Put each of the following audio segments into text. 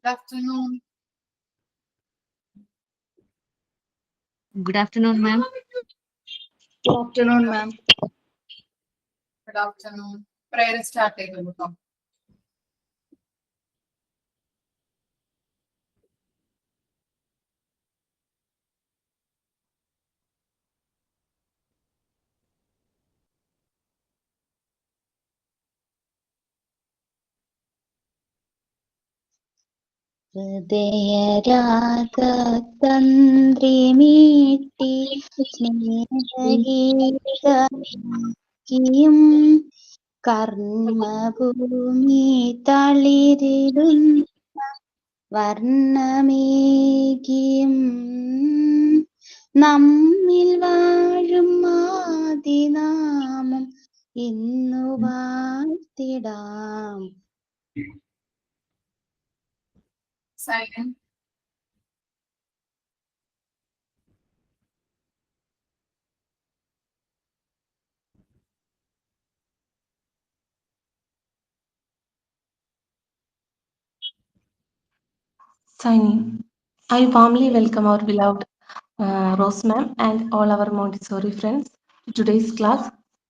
Good afternoon. Good afternoon, ma'am. Good afternoon, ma'am. Good afternoon. Prayer start ചെയ്തു. ഹൃദയരാഗതന്ത്രിമീട്ടി സ്നേഹഗീതം കർമ്മഭൂമി തളിരിടും വർണ്ണമേകിയും നമ്മിൽ വാഴും ആദിനാമം ഇന്നു വാഴ്ത്തിടാം. Sign in. Signing. I warmly welcome our beloved Rose ma'am and all our Montessori friends to today's class.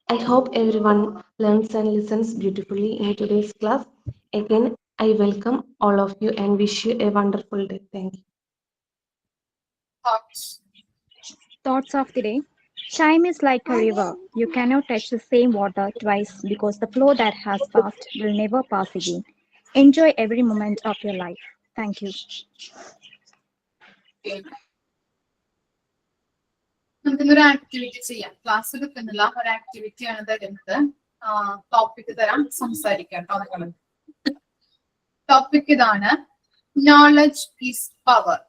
I hope everyone learns and listens beautifully in today's class. Again, I welcome all of you and wish you a wonderful day. Thank you. Thoughts. Thoughts of the day. Time is like a river. You cannot touch the same water twice because the flow that has passed will never pass again. Enjoy every moment of your life. Thank you. നമുക്കിന്നൊരു activity ചെയ്യാം. Class എടുക്കുന്നില്ല, ഒരു ആക്ടിവിറ്റിയാണ് തരുന്നത്. Topic തരാം, സംസാരിക്കാം കേട്ടോ നിങ്ങൾ. Topic ഇതാണ്, knowledge is power.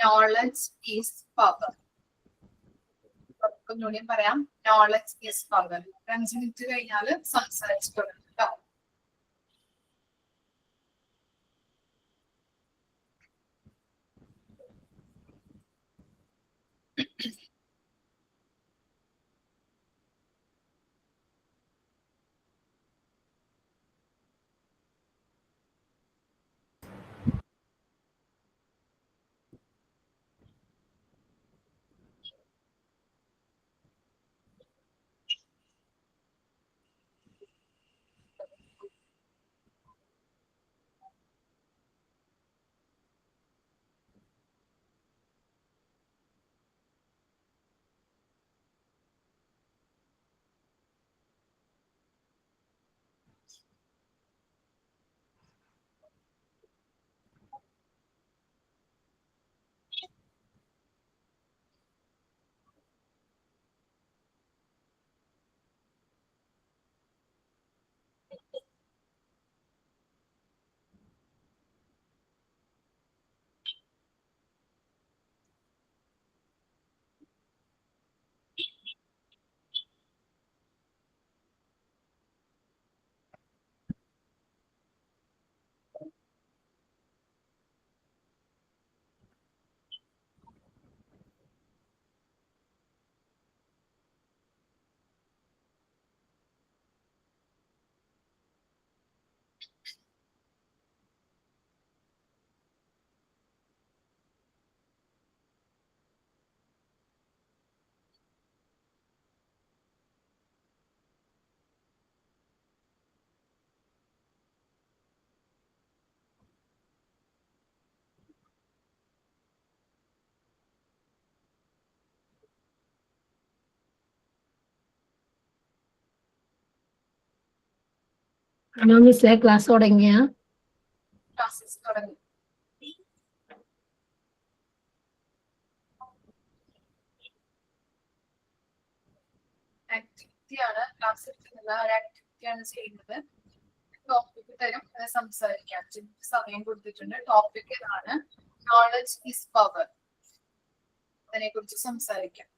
Knowledge is power. ഒന്നുകൂടിയും പറയാം, നോളജ് ഈസ് പവർ. 5 മിനിറ്റ് കഴിഞ്ഞാൽ സംസാരിച്ചു തുടങ്ങും കേട്ടോ. ഹലോ മിസ്സേ, ക്ലാസ് തുടങ്ങിയ? ക്ലാസ്സസ് തുടങ്ങി. ആക്ടിവിറ്റിയാണ്, ക്ലാസ് എടുക്കുന്നില്ല, ഒരു ആക്ടിവിറ്റിയാണ് ചെയ്യുന്നത്. ടോപ്പിക് തരും, അത് സംസാരിക്കാം. സമയം കൊടുത്തിട്ടുണ്ട്. ടോപ്പിക് ഇതാണ്, നോളജ് ഈസ് പവർ. അതിനെ കുറിച്ച് സംസാരിക്കാം.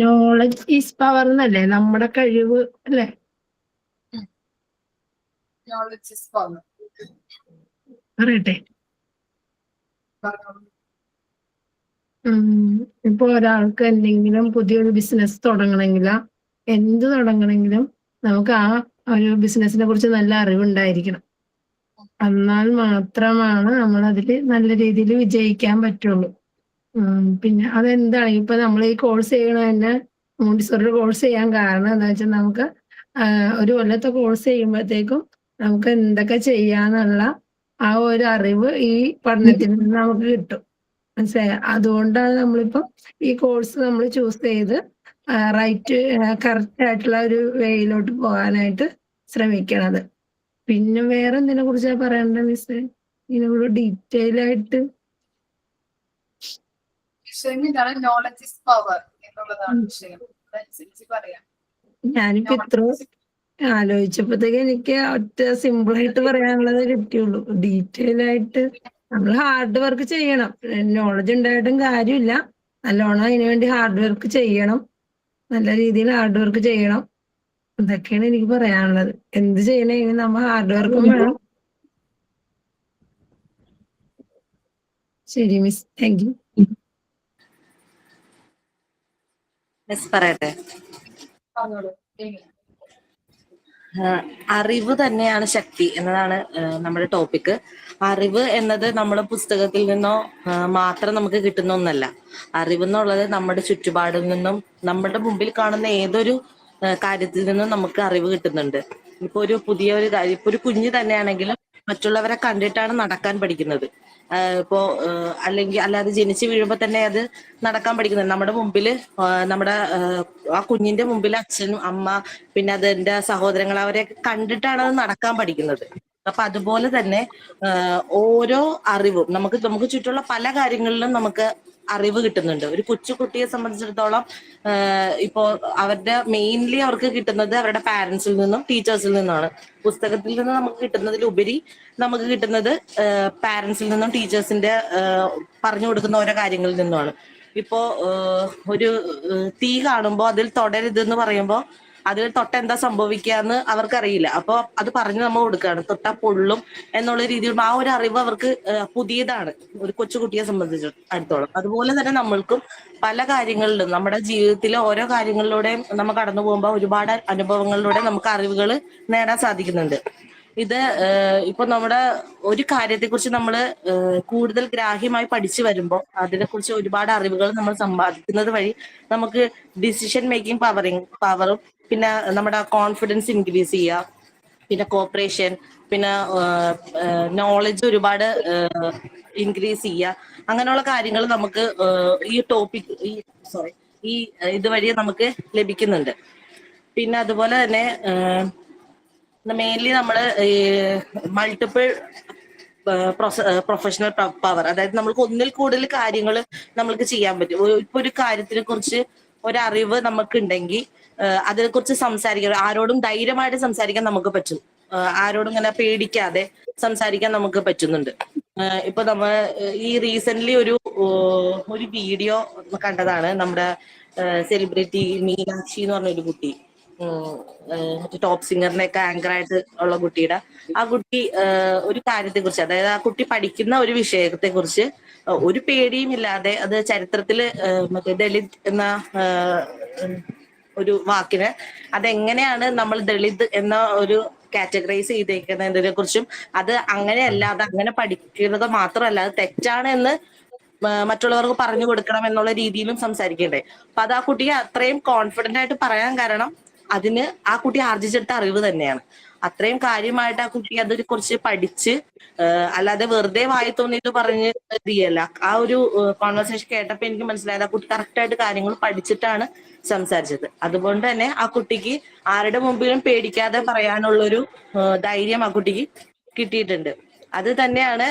നോളജ് ഈസ് പവർ എന്നല്ലേ, നമ്മുടെ കഴിവ് അല്ലേ? Knowledge is power. പറയട്ടെ. പറഞ്ഞോളൂ. ഇപ്പൊ ഒരാൾക്ക് എന്തെങ്കിലും പുതിയൊരു ബിസിനസ് തുടങ്ങണമെങ്കിലോ എന്ത് തുടങ്ങണമെങ്കിലും നമുക്ക് ആ ഒരു ബിസിനസിനെ കുറിച്ച് നല്ല അറിവുണ്ടായിരിക്കണം. എന്നാൽ മാത്രമാണ് നമ്മൾ അതിൽ നല്ല രീതിയിൽ വിജയിക്കാൻ പറ്റുള്ളൂ. പിന്നെ അതെന്താണ്, ഇപ്പൊ നമ്മൾ ഈ കോഴ്സ് ചെയ്യണ തന്നെ മോണ്ടിസോറി കോഴ്സ് ചെയ്യാൻ കാരണം എന്താ വെച്ചാൽ നമുക്ക് ഒരു കൊല്ലത്തെ കോഴ്സ് ചെയ്യുമ്പോഴത്തേക്കും നമുക്ക് എന്തൊക്കെ ചെയ്യാന്നുള്ള ആ ഒരു അറിവ് ഈ പഠനത്തിൽ നിന്ന് നമുക്ക് കിട്ടും. മനസ്സിലായോ? അതുകൊണ്ടാണ് നമ്മളിപ്പോ ഈ കോഴ്സ് നമ്മൾ ചൂസ് ചെയ്ത് റൈറ്റ് കറക്റ്റ് ആയിട്ടുള്ള ഒരു വേയിലോട്ട് പോകാനായിട്ട് ശ്രമിക്കണത്. പിന്നെ വേറെ എന്തിനെ കുറിച്ചാ പറയണ്ട മിസ്? ഇതിനോട് ഡീറ്റെയിൽ ആയിട്ട് വിഷയം ഇതാണ്, നോളജ് ഇസ് പവർ എന്നുള്ളതാണ് വിഷയം. അതനുസരിച്ച് പറയാം. ഞാനിപ്പോ ഇത്ര ആലോചിച്ചപ്പോഴത്തേക്ക് എനിക്ക് ഒറ്റ സിമ്പിൾ ആയിട്ട് പറയാനുള്ളത് കിട്ടിയുള്ളൂ. ഡീറ്റെയിൽ ആയിട്ട് നമ്മൾ ഹാർഡ് വർക്ക് ചെയ്യണം. നോളജ് ഉണ്ടായിട്ടും കാര്യമില്ല, നല്ലോണം അതിനു വേണ്ടി ഹാർഡ് വർക്ക് ചെയ്യണം, നല്ല രീതിയിൽ ഹാർഡ് വർക്ക് ചെയ്യണം. ഇതൊക്കെയാണ് എനിക്ക് പറയാനുള്ളത്. എന്ത് ചെയ്യണമെങ്കിലും നമ്മൾ ഹാർഡ് വർക്കും വേണം. ശരി മിസ്, താങ്ക് യു. മിസ് പറയട്ടെ. പറഞ്ഞോളൂ. അറിവ് തന്നെയാണ് ശക്തി എന്നതാണ് നമ്മുടെ ടോപ്പിക്. അറിവ് എന്നത് നമ്മുടെ പുസ്തകത്തിൽ നിന്നോ മാത്രം നമുക്ക് കിട്ടുന്ന ഒന്നല്ല. അറിവ് എന്നുള്ളത് നമ്മുടെ ചുറ്റുപാടിൽ നിന്നും നമ്മുടെ മുമ്പിൽ കാണുന്ന ഏതൊരു കാര്യത്തിൽ നിന്നും നമുക്ക് അറിവ് കിട്ടുന്നുണ്ട്. ഇപ്പൊ ഒരു പുതിയൊരു കാര്യം, ഇപ്പൊ ഒരു കുഞ്ഞ് തന്നെയാണെങ്കിലും മറ്റുള്ളവരെ കണ്ടിട്ടാണ് നടക്കാൻ പഠിക്കുന്നത്. ഇപ്പോ അല്ലെങ്കിൽ അല്ലാതെ ജനിച്ചു വീഴുമ്പോ തന്നെ അത് നടക്കാൻ പഠിക്കുന്നത്. നമ്മുടെ മുമ്പില് നമ്മുടെ ആ കുഞ്ഞിന്റെ മുമ്പിൽ അച്ഛനും അമ്മ പിന്നെ അതിന്റെ സഹോദരങ്ങൾ അവരെയൊക്കെ കണ്ടിട്ടാണ് അത് നടക്കാൻ പഠിക്കുന്നത്. അപ്പൊ അതുപോലെ തന്നെ ഓരോ അറിവും നമുക്ക് ചുറ്റുള്ള പല കാര്യങ്ങളിലും നമുക്ക് അറിവ് കിട്ടുന്നുണ്ട്. ഒരു കൊച്ചുകുട്ടിയെ സംബന്ധിച്ചിടത്തോളം ഇപ്പോ അവരുടെ മെയിൻലി അവർക്ക് കിട്ടുന്നത് അവരുടെ പാരന്റ്സിൽ നിന്നും ടീച്ചേഴ്സിൽ നിന്നാണ്. പുസ്തകത്തിൽ നിന്ന് നമുക്ക് കിട്ടുന്നതിലുപരി നമുക്ക് കിട്ടുന്നത് പാരന്റ്സിൽ നിന്നും ടീച്ചേഴ്സിന്റെ പറഞ്ഞു കൊടുക്കുന്ന ഓരോ കാര്യങ്ങളിൽ നിന്നുമാണ്. ഇപ്പോ ഒരു തീ കാണുമ്പോൾ അതിൽ തൊടരുതെന്ന് പറയുമ്പോൾ അതിൽ തൊട്ട എന്താ സംഭവിക്കാന്ന് അവർക്കറിയില്ല. അപ്പൊ അത് പറഞ്ഞു നമ്മൾ കൊടുക്കുകയാണ്, തൊട്ടാ പൊള്ളും എന്നുള്ള രീതിയിൽ. ആ ഒരു അറിവ് അവർക്ക് പുതിയതാണ് ഒരു കൊച്ചുകുട്ടിയെ സംബന്ധിച്ചിടത്തോളം. അതുപോലെ തന്നെ നമ്മൾക്കും പല കാര്യങ്ങളിലും നമ്മുടെ ജീവിതത്തിലെ ഓരോ കാര്യങ്ങളിലൂടെയും നമ്മൾ കടന്നു പോകുമ്പോൾ ഒരുപാട് അനുഭവങ്ങളിലൂടെ നമുക്ക് അറിവുകൾ നേടാൻ സാധിക്കുന്നുണ്ട്. ഇത് ഇപ്പൊ നമ്മുടെ ഒരു കാര്യത്തെക്കുറിച്ച് നമ്മൾ കൂടുതൽ ഗ്രാഹ്യമായി പഠിച്ചു വരുമ്പോൾ അതിനെക്കുറിച്ച് ഒരുപാട് അറിവുകൾ നമ്മൾ സമ്പാദിക്കുന്നത് വഴി നമുക്ക് ഡിസിഷൻ മേക്കിംഗ് പവറും പിന്നെ നമ്മുടെ കോൺഫിഡൻസ് ഇൻക്രീസ് ചെയ്യുക, പിന്നെ കോപ്പറേഷൻ, പിന്നെ നോളജ് ഒരുപാട് ഇൻക്രീസ് ചെയ്യുക, അങ്ങനെയുള്ള കാര്യങ്ങൾ നമുക്ക് ഈ ഇതുവഴി നമുക്ക് ലഭിക്കുന്നുണ്ട്. പിന്നെ അതുപോലെ തന്നെ മെയിൻലി നമ്മൾ മൾട്ടിപ്പിൾ പ്രൊഫഷണൽ പവർ, അതായത് നമ്മൾക്ക് ഒന്നിൽ കൂടുതൽ കാര്യങ്ങൾ നമ്മൾക്ക് ചെയ്യാൻ പറ്റും. ഇപ്പൊ ഒരു കാര്യത്തിനെ കുറിച്ച് ഒരറിവ് നമുക്കുണ്ടെങ്കിൽ അതിനെക്കുറിച്ച് സംസാരിക്കാൻ, ആരോടും ധൈര്യമായിട്ട് സംസാരിക്കാൻ നമുക്ക് പറ്റും. ആരോടും ഇങ്ങനെ പേടിക്കാതെ സംസാരിക്കാൻ നമുക്ക് പറ്റുന്നുണ്ട്. ഇപ്പൊ നമ്മ ഈ റീസെന്റ് ഒരു വീഡിയോ കണ്ടതാണ്. നമ്മുടെ സെലിബ്രിറ്റി മീനാക്ഷി എന്ന് പറഞ്ഞൊരു കുട്ടി, ടോപ്പ് സിംഗറിന്റെ ഒക്കെ ആങ്കർ ആയിട്ട് ഉള്ള കുട്ടിയുടെ, ആ കുട്ടി ഒരു കാര്യത്തെ കുറിച്ച്, അതായത് ആ കുട്ടി പഠിക്കുന്ന ഒരു വിഷയത്തെ കുറിച്ച് ഒരു പേടിയും ഇല്ലാതെ അത് ചരിത്രത്തില് മറ്റേ ദളിത് എന്ന ഒരു വാക്കിന് അതെങ്ങനെയാണ് നമ്മൾ ദളിത് എന്ന ഒരു കാറ്റഗറൈസ് ചെയ്തേക്കുന്നതിനെ കുറിച്ചും, അത് അങ്ങനെയല്ല, അത് അങ്ങനെ പഠിക്കുന്നത് മാത്രമല്ല അത് തെറ്റാണ് എന്ന് മറ്റുള്ളവർക്ക് പറഞ്ഞു കൊടുക്കണം എന്നുള്ള രീതിയിലും സംസാരിക്കണ്ടേ. അപ്പൊ അത് ആ കുട്ടിയെ അത്രയും കോൺഫിഡന്റ് ആയിട്ട് പറയാൻ കാരണം അതിന് ആ കുട്ടി ആർജിച്ചെടുത്ത അറിവ് തന്നെയാണ്. അത്രയും കാര്യമായിട്ട് ആ കുട്ടി അതിനെ കുറിച്ച് പഠിച്ച്, അല്ലാതെ വെറുതെ വായി തോന്നിയിട്ട് പറഞ്ഞ് ചെയ്യല്ല. ആ ഒരു കോൺവെർസേഷൻ കേട്ടപ്പോ എനിക്ക് മനസ്സിലായത് ആ കുട്ടി കറക്റ്റ് ആയിട്ട് കാര്യങ്ങൾ പഠിച്ചിട്ടാണ് സംസാരിച്ചത്. അതുകൊണ്ട് തന്നെ ആ കുട്ടിക്ക് ആരുടെ മുമ്പിലും പേടിക്കാതെ പറയാനുള്ളൊരു ധൈര്യം ആ കുട്ടിക്ക് കിട്ടിയിട്ടുണ്ട്. അത് തന്നെയാണ്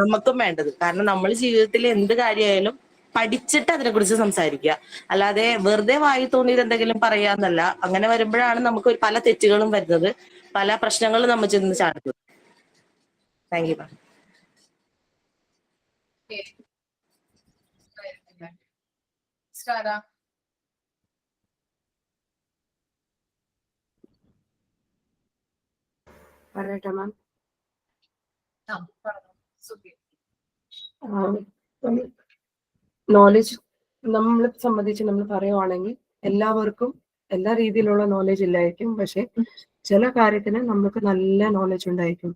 നമുക്കും വേണ്ടത്. കാരണം നമ്മൾ ജീവിതത്തിൽ എന്ത് കാര്യമായാലും പഠിച്ചിട്ട് അതിനെക്കുറിച്ച് സംസാരിക്കുക, അല്ലാതെ വെറുതെ വായി തോന്നിയത് എന്തെങ്കിലും പറയാന്നല്ല. അങ്ങനെ വരുമ്പോഴാണ് നമുക്ക് പല തെറ്റുകളും വരുന്നത്, പല പ്രശ്നങ്ങളും നമ്മൾ ചെന്ന് ചാടുന്നത്. Thank you. സ്റ്റാരാ പറയട്ടെ മാം. ആ പറഞ്ഞു സുബി. നോളജ് നമ്മളെ സംബന്ധിച്ച് നമ്മൾ പറയുവാണെങ്കിൽ എല്ലാവർക്കും എല്ലാ രീതിയിലുള്ള നോളജ് ഇല്ലായിരിക്കും. പക്ഷെ ചില കാര്യത്തിന് നമുക്ക് നല്ല നോളജ് ഉണ്ടായിരിക്കും.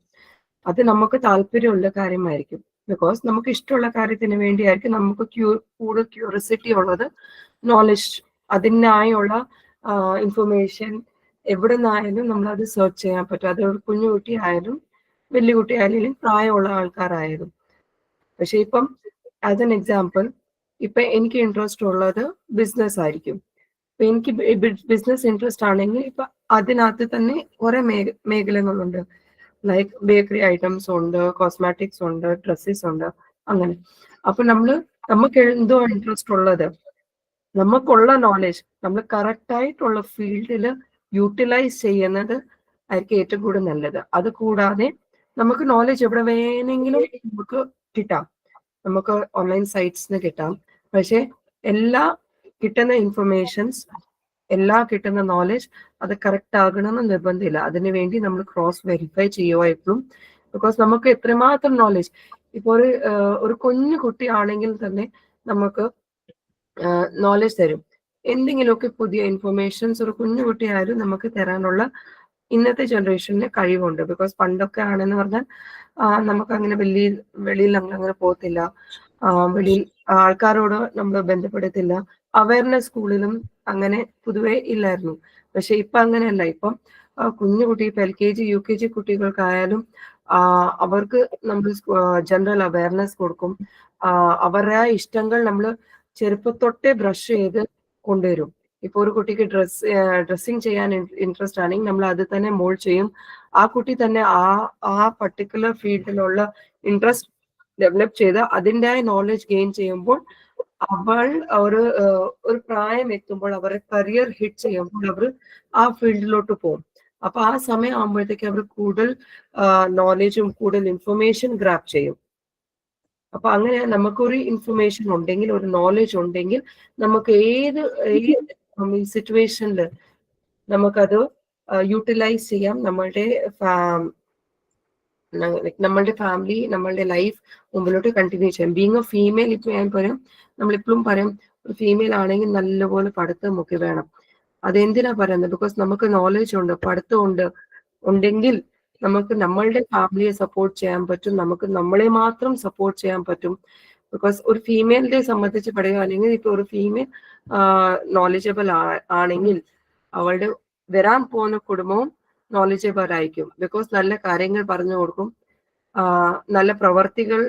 അത് നമുക്ക് താല്പര്യമുള്ള കാര്യമായിരിക്കും. ബിക്കോസ് നമുക്ക് ഇഷ്ടമുള്ള കാര്യത്തിന് വേണ്ടിയായിരിക്കും നമുക്ക് കൂടുതൽ ക്യൂരിയോസിറ്റി ഉള്ളത്. നോളജ് അതിനായുള്ള ഇൻഫർമേഷൻ എവിടെ നിന്നായാലും നമ്മളത് സെർച്ച് ചെയ്യാൻ പറ്റും. അത് ഒരു കുഞ്ഞു കുട്ടി ആയാലും വലിയ കുട്ടി ആയാലും പ്രായമുള്ള ആൾക്കാരായാലും. പക്ഷെ ഇപ്പം ആസ് എൻ എക്സാമ്പിൾ, ഇപ്പൊ എനിക്ക് ഇൻട്രസ്റ്റ് ഉള്ളത് ബിസിനസ് ആയിരിക്കും. ഇപ്പൊ എനിക്ക് ബിസിനസ് ഇൻട്രസ്റ്റ് ആണെങ്കിൽ ഇപ്പൊ അതിനകത്ത് തന്നെ കുറെ മേഖലകളുണ്ട്. ലൈക്ക് ബേക്കറി ഐറ്റംസ് ഉണ്ട്, കോസ്മാറ്റിക്സ് ഉണ്ട്, ഡ്രസ്സസ് ഉണ്ട്, അങ്ങനെ. അപ്പൊ നമുക്ക് എന്തോ ഇൻട്രസ്റ്റ് ഉള്ളത്, നമുക്കുള്ള നോളജ് നമ്മൾ കറക്റ്റ് ആയിട്ടുള്ള ഫീൽഡിൽ യൂട്ടിലൈസ് ചെയ്യുന്നത് ആയിരിക്കും ഏറ്റവും കൂടുതൽ നല്ലത്. അത് കൂടാതെ നമുക്ക് നോളജ് എവിടെ വേണമെങ്കിലും നമുക്ക് കിട്ടാം. നമുക്ക് ഓൺലൈൻ സൈറ്റ്സിന് കിട്ടാം. പക്ഷെ എല്ലാ കിട്ടുന്ന ഇൻഫർമേഷൻസ്, എല്ലാ കിട്ടുന്ന നോളജ് അത് കറക്റ്റ് ആകണമെന്ന് നിർബന്ധമില്ല. അതിനുവേണ്ടി നമ്മൾ ക്രോസ് വെരിഫൈ ചെയ്യുക എപ്പോഴും. ബിക്കോസ് നമുക്ക് എത്രമാത്രം നോളജ്, ഇപ്പൊ ഒരു കുഞ്ഞു കുട്ടി ആണെങ്കിൽ തന്നെ നമുക്ക് നോളജ് തരും. എന്തെങ്കിലുമൊക്കെ പുതിയ ഇൻഫർമേഷൻസ് ഒരു കുഞ്ഞു കുട്ടിയായാലും നമുക്ക് തരാനുള്ള ഇന്നത്തെ ജനറേഷന് കഴിവുണ്ട്. ബിക്കോസ് പണ്ടൊക്കെ ആണെന്ന് പറഞ്ഞാൽ നമുക്ക് അങ്ങനെ വെളിയിൽ അങ്ങനെ പോകത്തില്ല, വെളിയിൽ ആൾക്കാരോട് നമ്മൾ ബന്ധപ്പെടത്തില്ല. അവയർനെസ് സ്കൂളിലും അങ്ങനെ പൊതുവെ ഇല്ലായിരുന്നു. പക്ഷെ ഇപ്പൊ അങ്ങനെയല്ല. ഇപ്പം കുഞ്ഞു കുട്ടി, ഇപ്പൊ LKG UKG കുട്ടികൾക്കായാലും അവർക്ക് നമ്മൾ ജനറൽ അവയർനെസ് കൊടുക്കും. അവരുടെ ഇഷ്ടങ്ങൾ നമ്മൾ ചെറുപ്പത്തൊട്ടേ ബ്രഷ് ചെയ്ത് കൊണ്ടുവരും. ഇപ്പൊ ഒരു കുട്ടിക്ക് ഡ്രസ്സിങ് ചെയ്യാൻ ഇൻട്രസ്റ്റ് ആണെങ്കിൽ നമ്മൾ അത് തന്നെ മോൾഡ് ചെയ്യും. ആ കുട്ടി തന്നെ ആ പർട്ടിക്കുലർ ഫീൽഡിലുള്ള ഇൻട്രസ്റ്റ് ഡെവലപ്പ് ചെയ്ത് അതിൻ്റെ നോളജ് ഗെയിൻ ചെയ്യുമ്പോൾ അവൾ ഒരു പ്രായം എത്തുമ്പോൾ അവരുടെ കരിയർ ഹിറ്റ് ചെയ്യുമ്പോൾ അവർ ആ ഫീൽഡിലോട്ട് പോകും. അപ്പൊ ആ സമയം ആകുമ്പോഴത്തേക്ക് അവർ കൂടുതൽ നോളജും കൂടുതൽ ഇൻഫർമേഷൻ ഗ്രാബ് ചെയ്യും. അപ്പൊ അങ്ങനെ നമുക്കൊരു ഇൻഫർമേഷൻ ഉണ്ടെങ്കിൽ, ഒരു നോളജ് ഉണ്ടെങ്കിൽ, നമുക്ക് ഏത് സിറ്റുവേഷനിൽ നമുക്കത് യൂട്ടിലൈസ് ചെയ്യാം. നമ്മളുടെ ഫാമിലി, നമ്മളുടെ ലൈഫ് മുമ്പിലോട്ട് കണ്ടിന്യൂ ചെയ്യാം. ബീങ് എ ഫീമെയിൽ, ഇപ്പൊ ഞാൻ പറയും, നമ്മളിപ്പോഴും പറയും ഒരു ഫീമെയിൽ ആണെങ്കിൽ നല്ലപോലെ പഠിത്തമൊക്കെ വേണം. അതെന്തിനാ പറയുന്നത്? ബിക്കോസ് നമുക്ക് നോളജ് ഉണ്ട്, പഠിത്തം ഉണ്ടെങ്കിൽ നമുക്ക് നമ്മളുടെ ഫാമിലിയെ സപ്പോർട്ട് ചെയ്യാൻ പറ്റും, നമുക്ക് നമ്മളെ മാത്രം സപ്പോർട്ട് ചെയ്യാൻ പറ്റും. ബിക്കോസ് ഒരു ഫീമെയിലിനെ സംബന്ധിച്ച് പറയുകയാണെങ്കിൽ, ഇപ്പൊ ഒരു ഫീമെയിൽ നോളജബിൾ ആണെങ്കിൽ അവളുടെ വരാൻ പോകുന്ന കുടുംബവും നോളജബിൾ ആയിരിക്കും. ബിക്കോസ് നല്ല കാര്യങ്ങൾ പറഞ്ഞു കൊടുക്കും, നല്ല പ്രവർത്തികൾ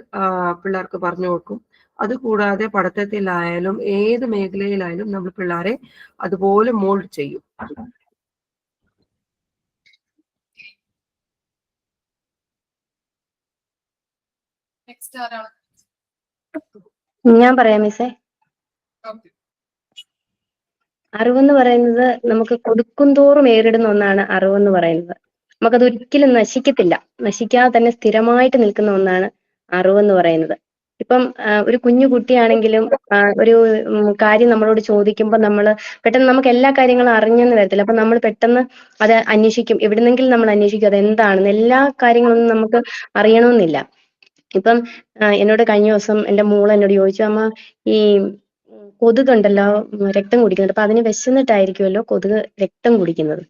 പിള്ളേർക്ക് പറഞ്ഞു കൊടുക്കും. അതുകൂടാതെ പഠിത്തത്തിലായാലും ഏത് മേഖലയിലായാലും നമ്മൾ പിള്ളേരെ അതുപോലെ മോൾഡ് ചെയ്യും. നെക്സ്റ്റ് ആരാണ്? ഞാൻ പറയാം മിസ്സേ. അറിവെന്ന് പറയുന്നത് നമുക്ക് കൊടുക്കും തോറും ഏറിടുന്ന ഒന്നാണ് അറിവെന്ന് പറയുന്നത്. നമുക്കത് ഒരിക്കലും നശിക്കത്തില്ല, നശിക്കാതെ തന്നെ സ്ഥിരമായിട്ട് നിൽക്കുന്ന ഒന്നാണ് അറിവെന്ന് പറയുന്നത്. ഇപ്പം ഒരു കുഞ്ഞു കുട്ടിയാണെങ്കിലും ഒരു കാര്യം നമ്മളോട് ചോദിക്കുമ്പോൾ നമ്മൾ പെട്ടെന്ന് നമുക്ക് എല്ലാ കാര്യങ്ങളും അറിഞ്ഞെന്ന് വരത്തില്ല. അപ്പൊ നമ്മൾ പെട്ടെന്ന് അത് അന്വേഷിക്കും, എവിടുന്നെങ്കിലും നമ്മൾ അന്വേഷിക്കും അതെന്താണെന്ന്. എല്ലാ കാര്യങ്ങളൊന്നും നമുക്ക് അറിയണമെന്നില്ല. ഇപ്പം എന്നോട് കഴിഞ്ഞ ദിവസം എൻ്റെ മോള് എന്നോട് ചോദിച്ചു, അമ്മ ഈ കൊതുകുണ്ടല്ലോ രക്തം കുടിക്കുന്നുണ്ട്, അപ്പൊ അതിന് വിശന്നിട്ടായിരിക്കുമല്ലോ കൊതുക് രക്തം കുടിക്കുന്നത്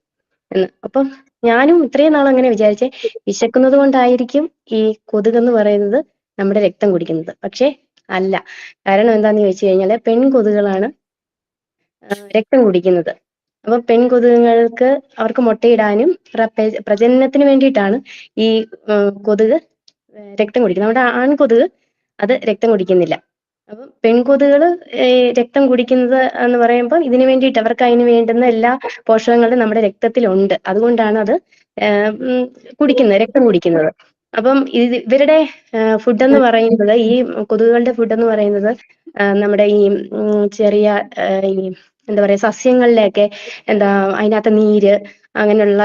എന്ന്. അപ്പം ഞാനും ഇത്രയും നാളും അങ്ങനെ വിചാരിച്ചേ, വിശക്കുന്നത് കൊണ്ടായിരിക്കും ഈ കൊതുകെന്ന് പറയുന്നത് നമ്മുടെ രക്തം കുടിക്കുന്നത്. പക്ഷെ അല്ല. കാരണം എന്താന്ന് ചോദിച്ചു കഴിഞ്ഞാല് പെൺകൊതുകുകളാണ് രക്തം കുടിക്കുന്നത്. അപ്പൊ പെൺകൊതുകുകൾക്ക് അവർക്ക് മുട്ടയിടാനും പ്രജനനത്തിന് വേണ്ടിയിട്ടാണ് ഈ കൊതുക് രക്തം കുടിക്കുന്നത്. നമ്മുടെ ആൺകൊതുക് അത് രക്തം കുടിക്കുന്നില്ല. അപ്പം പെൺകൊതുകള് രക്തം കുടിക്കുന്നത് എന്ന് പറയുമ്പോൾ ഇതിനു വേണ്ടിയിട്ട് അവർക്ക് അതിന് വേണ്ടുന്ന എല്ലാ പോഷകങ്ങളും നമ്മുടെ രക്തത്തിലുണ്ട്. അതുകൊണ്ടാണ് അത് കുടിക്കുന്നത്, രക്തം കുടിക്കുന്നത്. അപ്പം ഇവരുടെ ഫുഡ് എന്ന് പറയുന്നത്, ഈ കൊതുകുകളുടെ ഫുഡ് എന്ന് പറയുന്നത് നമ്മുടെ ഈ ചെറിയ ഈ എന്താ പറയാ സസ്യങ്ങളിലെയൊക്കെ അതിനകത്ത് നീര്, അങ്ങനെയുള്ള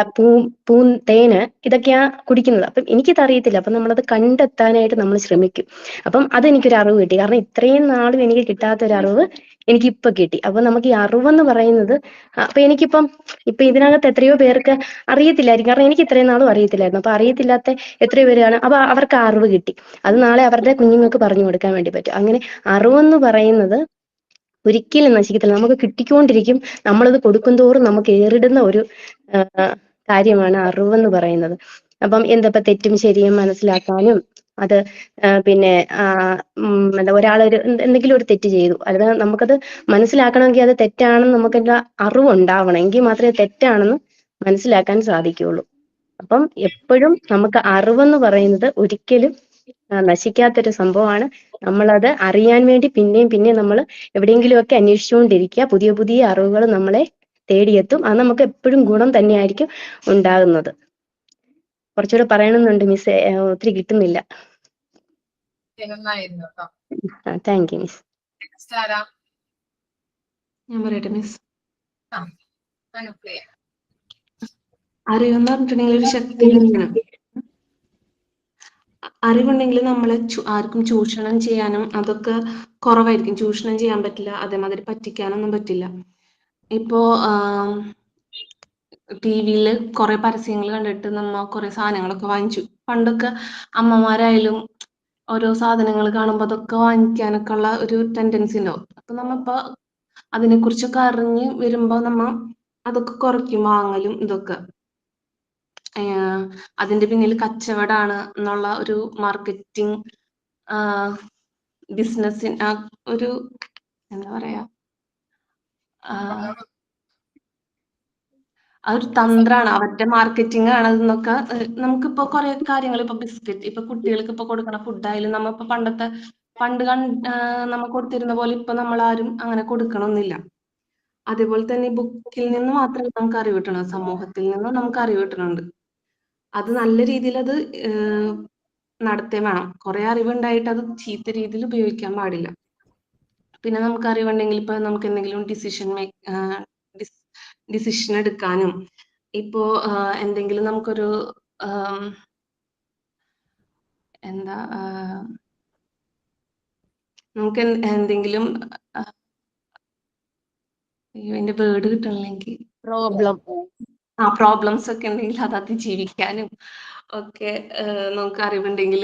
തേന്, ഇതൊക്കെയാ കുടിക്കുന്നത്. അപ്പം എനിക്കിത് അറിയത്തില്ല. അപ്പം നമ്മളത് കണ്ടെത്താനായിട്ട് നമ്മൾ ശ്രമിക്കും. അപ്പം അതെനിക്കൊരു അറിവ് കിട്ടി. കാരണം ഇത്രയും നാളും എനിക്ക് കിട്ടാത്തൊരറിവ് എനിക്ക് ഇപ്പൊ കിട്ടി. അപ്പൊ നമുക്ക് ഈ അറിവെന്ന് പറയുന്നത് അപ്പൊ ഇപ്പൊ ഇതിനകത്ത് എത്രയോ പേർക്ക് അറിയത്തില്ലായിരിക്കും. കാരണം എനിക്ക് ഇത്രയും നാളും അറിയത്തില്ലായിരുന്നു. അപ്പൊ അറിയത്തില്ലാത്ത എത്രയോ പേരാണ്. അപ്പൊ അവർക്ക് ആ അറിവ് കിട്ടി. അത് നാളെ അവരുടെ കുഞ്ഞുങ്ങൾക്ക് പറഞ്ഞു കൊടുക്കാൻ വേണ്ടി പറ്റും. അങ്ങനെ അറിവെന്ന് പറയുന്നത് ഒരിക്കലും നശിക്കത്തില്ല. നമുക്ക് കിട്ടിക്കൊണ്ടിരിക്കും. നമ്മളത് കൊടുക്കും തോറും നമുക്ക് ഏറിടുന്ന ഒരു കാര്യമാണ് അറിവെന്ന് പറയുന്നത്. അപ്പം എന്തപ്പോ തെറ്റും ശരിയും മനസ്സിലാക്കാനും അത് പിന്നെ എന്താ ഒരാളൊരു എന്തെങ്കിലും ഒരു തെറ്റ് ചെയ്തു, അത് നമുക്കത് മനസ്സിലാക്കണമെങ്കിൽ അത് തെറ്റാണെന്ന് നമുക്കെല്ലാം അറിവുണ്ടാവണം. എങ്കിൽ മാത്രമേ തെറ്റാണെന്ന് മനസ്സിലാക്കാൻ സാധിക്കുകയുള്ളൂ. അപ്പം എപ്പോഴും നമുക്ക് അറിവെന്ന് പറയുന്നത് ഒരിക്കലും നശിക്കാത്തൊരു സംഭവമാണ്. നമ്മളത് അറിയാൻ വേണ്ടി പിന്നെയും നമ്മൾ എവിടെയെങ്കിലുമൊക്കെ അന്വേഷിച്ചുകൊണ്ടിരിക്കുക. പുതിയ പുതിയ അറിവുകൾ നമ്മളെ തേടിയെത്തും. അത് നമുക്ക് എപ്പോഴും ഗുണം തന്നെയായിരിക്കും ഉണ്ടാകുന്നത്. കുറച്ചുകൂടെ പറയണമെന്നുണ്ട് മിസ്, ഒത്തിരി കിട്ടുന്നില്ല. നന്നായിരുന്നു കേട്ടോ. Thank you miss. നെക്സ്റ്റ് ആരാ? ഞാൻ പറയട്ടെ മിസ്. അനുപ്രിയ. അറിവെന്ന് പറഞ്ഞിട്ടുണ്ടെങ്കിൽ ഒരു ശക്തി തന്നെയാണ്. അറിവുണ്ടെങ്കിൽ നമ്മൾ ആർക്കും ചൂഷണം ചെയ്യാനും അതൊക്കെ കുറവായിരിക്കും. ചൂഷണം ചെയ്യാൻ പറ്റില്ല, അതേമാതിരി പറ്റിക്കാനൊന്നും പറ്റില്ല. ഇപ്പോ ടിവിയിൽ കുറെ പരസ്യങ്ങൾ കണ്ടിട്ട് നമ്മ കുറെ സാധനങ്ങളൊക്കെ വാങ്ങിച്ചു. പണ്ടൊക്കെ അമ്മമാരായാലും ഓരോ സാധനങ്ങൾ കാണുമ്പോൾ അതൊക്കെ വാങ്ങിക്കാനൊക്കെ ഉള്ള ഒരു ടെൻഡൻസി ഉണ്ടാവും. അപ്പൊ നമ്മിപ്പോ അതിനെ കുറിച്ചൊക്കെ അറിഞ്ഞ് വരുമ്പോ നമ്മ അതൊക്കെ കുറയ്ക്കും, വാങ്ങലും ഇതൊക്കെ. അതിന്റെ പിന്നിൽ കച്ചവടാണ് എന്നുള്ള ഒരു മാർക്കറ്റിംഗ് ബിസിനസ്സിന് ഒരു എന്താ പറയാ അതൊരു തന്ത്രമാണ്, അവരുടെ മാർക്കറ്റിംഗ് ആണ് എന്നൊക്കെ. നമുക്കിപ്പോ കുറെ കാര്യങ്ങൾ, ഇപ്പൊ ബിസ്ക്കറ്റ്, ഇപ്പൊ കുട്ടികൾക്ക് ഇപ്പൊ കൊടുക്കണ ഫുഡായാലും നമ്മ ഇപ്പൊ പണ്ട് നമ്മ കൊടുത്തിരുന്ന പോലെ ഇപ്പൊ നമ്മൾ ആരും അങ്ങനെ കൊടുക്കണമെന്നില്ല. അതേപോലെ തന്നെ ബുക്കിൽ നിന്ന് മാത്രമേ നമുക്ക് അറിവ് കിട്ടണം, സമൂഹത്തിൽ നിന്ന് നമുക്ക് അറിവ് കിട്ടുന്നുണ്ട്. അത് നല്ല രീതിയിൽ അത് നടത്തേ വേണം. കുറെ അറിവുണ്ടായിട്ട് അത് ചീത്ത രീതിയിൽ ഉപയോഗിക്കാൻ പാടില്ല. പിന്നെ നമുക്ക് അറിവുണ്ടെങ്കിൽ ഇപ്പൊ നമുക്ക് എന്തെങ്കിലും ഡിസിഷൻ എടുക്കാനും, ഇപ്പോ എന്തെങ്കിലും നമുക്കൊരു എന്താ നമുക്ക് എന്തെങ്കിലും അതിന്റെ വേർഡ് കിട്ടണില്ലെങ്കിൽ പ്രോബ്ലംസ് ഒക്കെ ഉണ്ടെങ്കിൽ അത് അതിജീവിക്കാനും ഒക്കെ നമുക്ക് അറിവുണ്ടെങ്കിൽ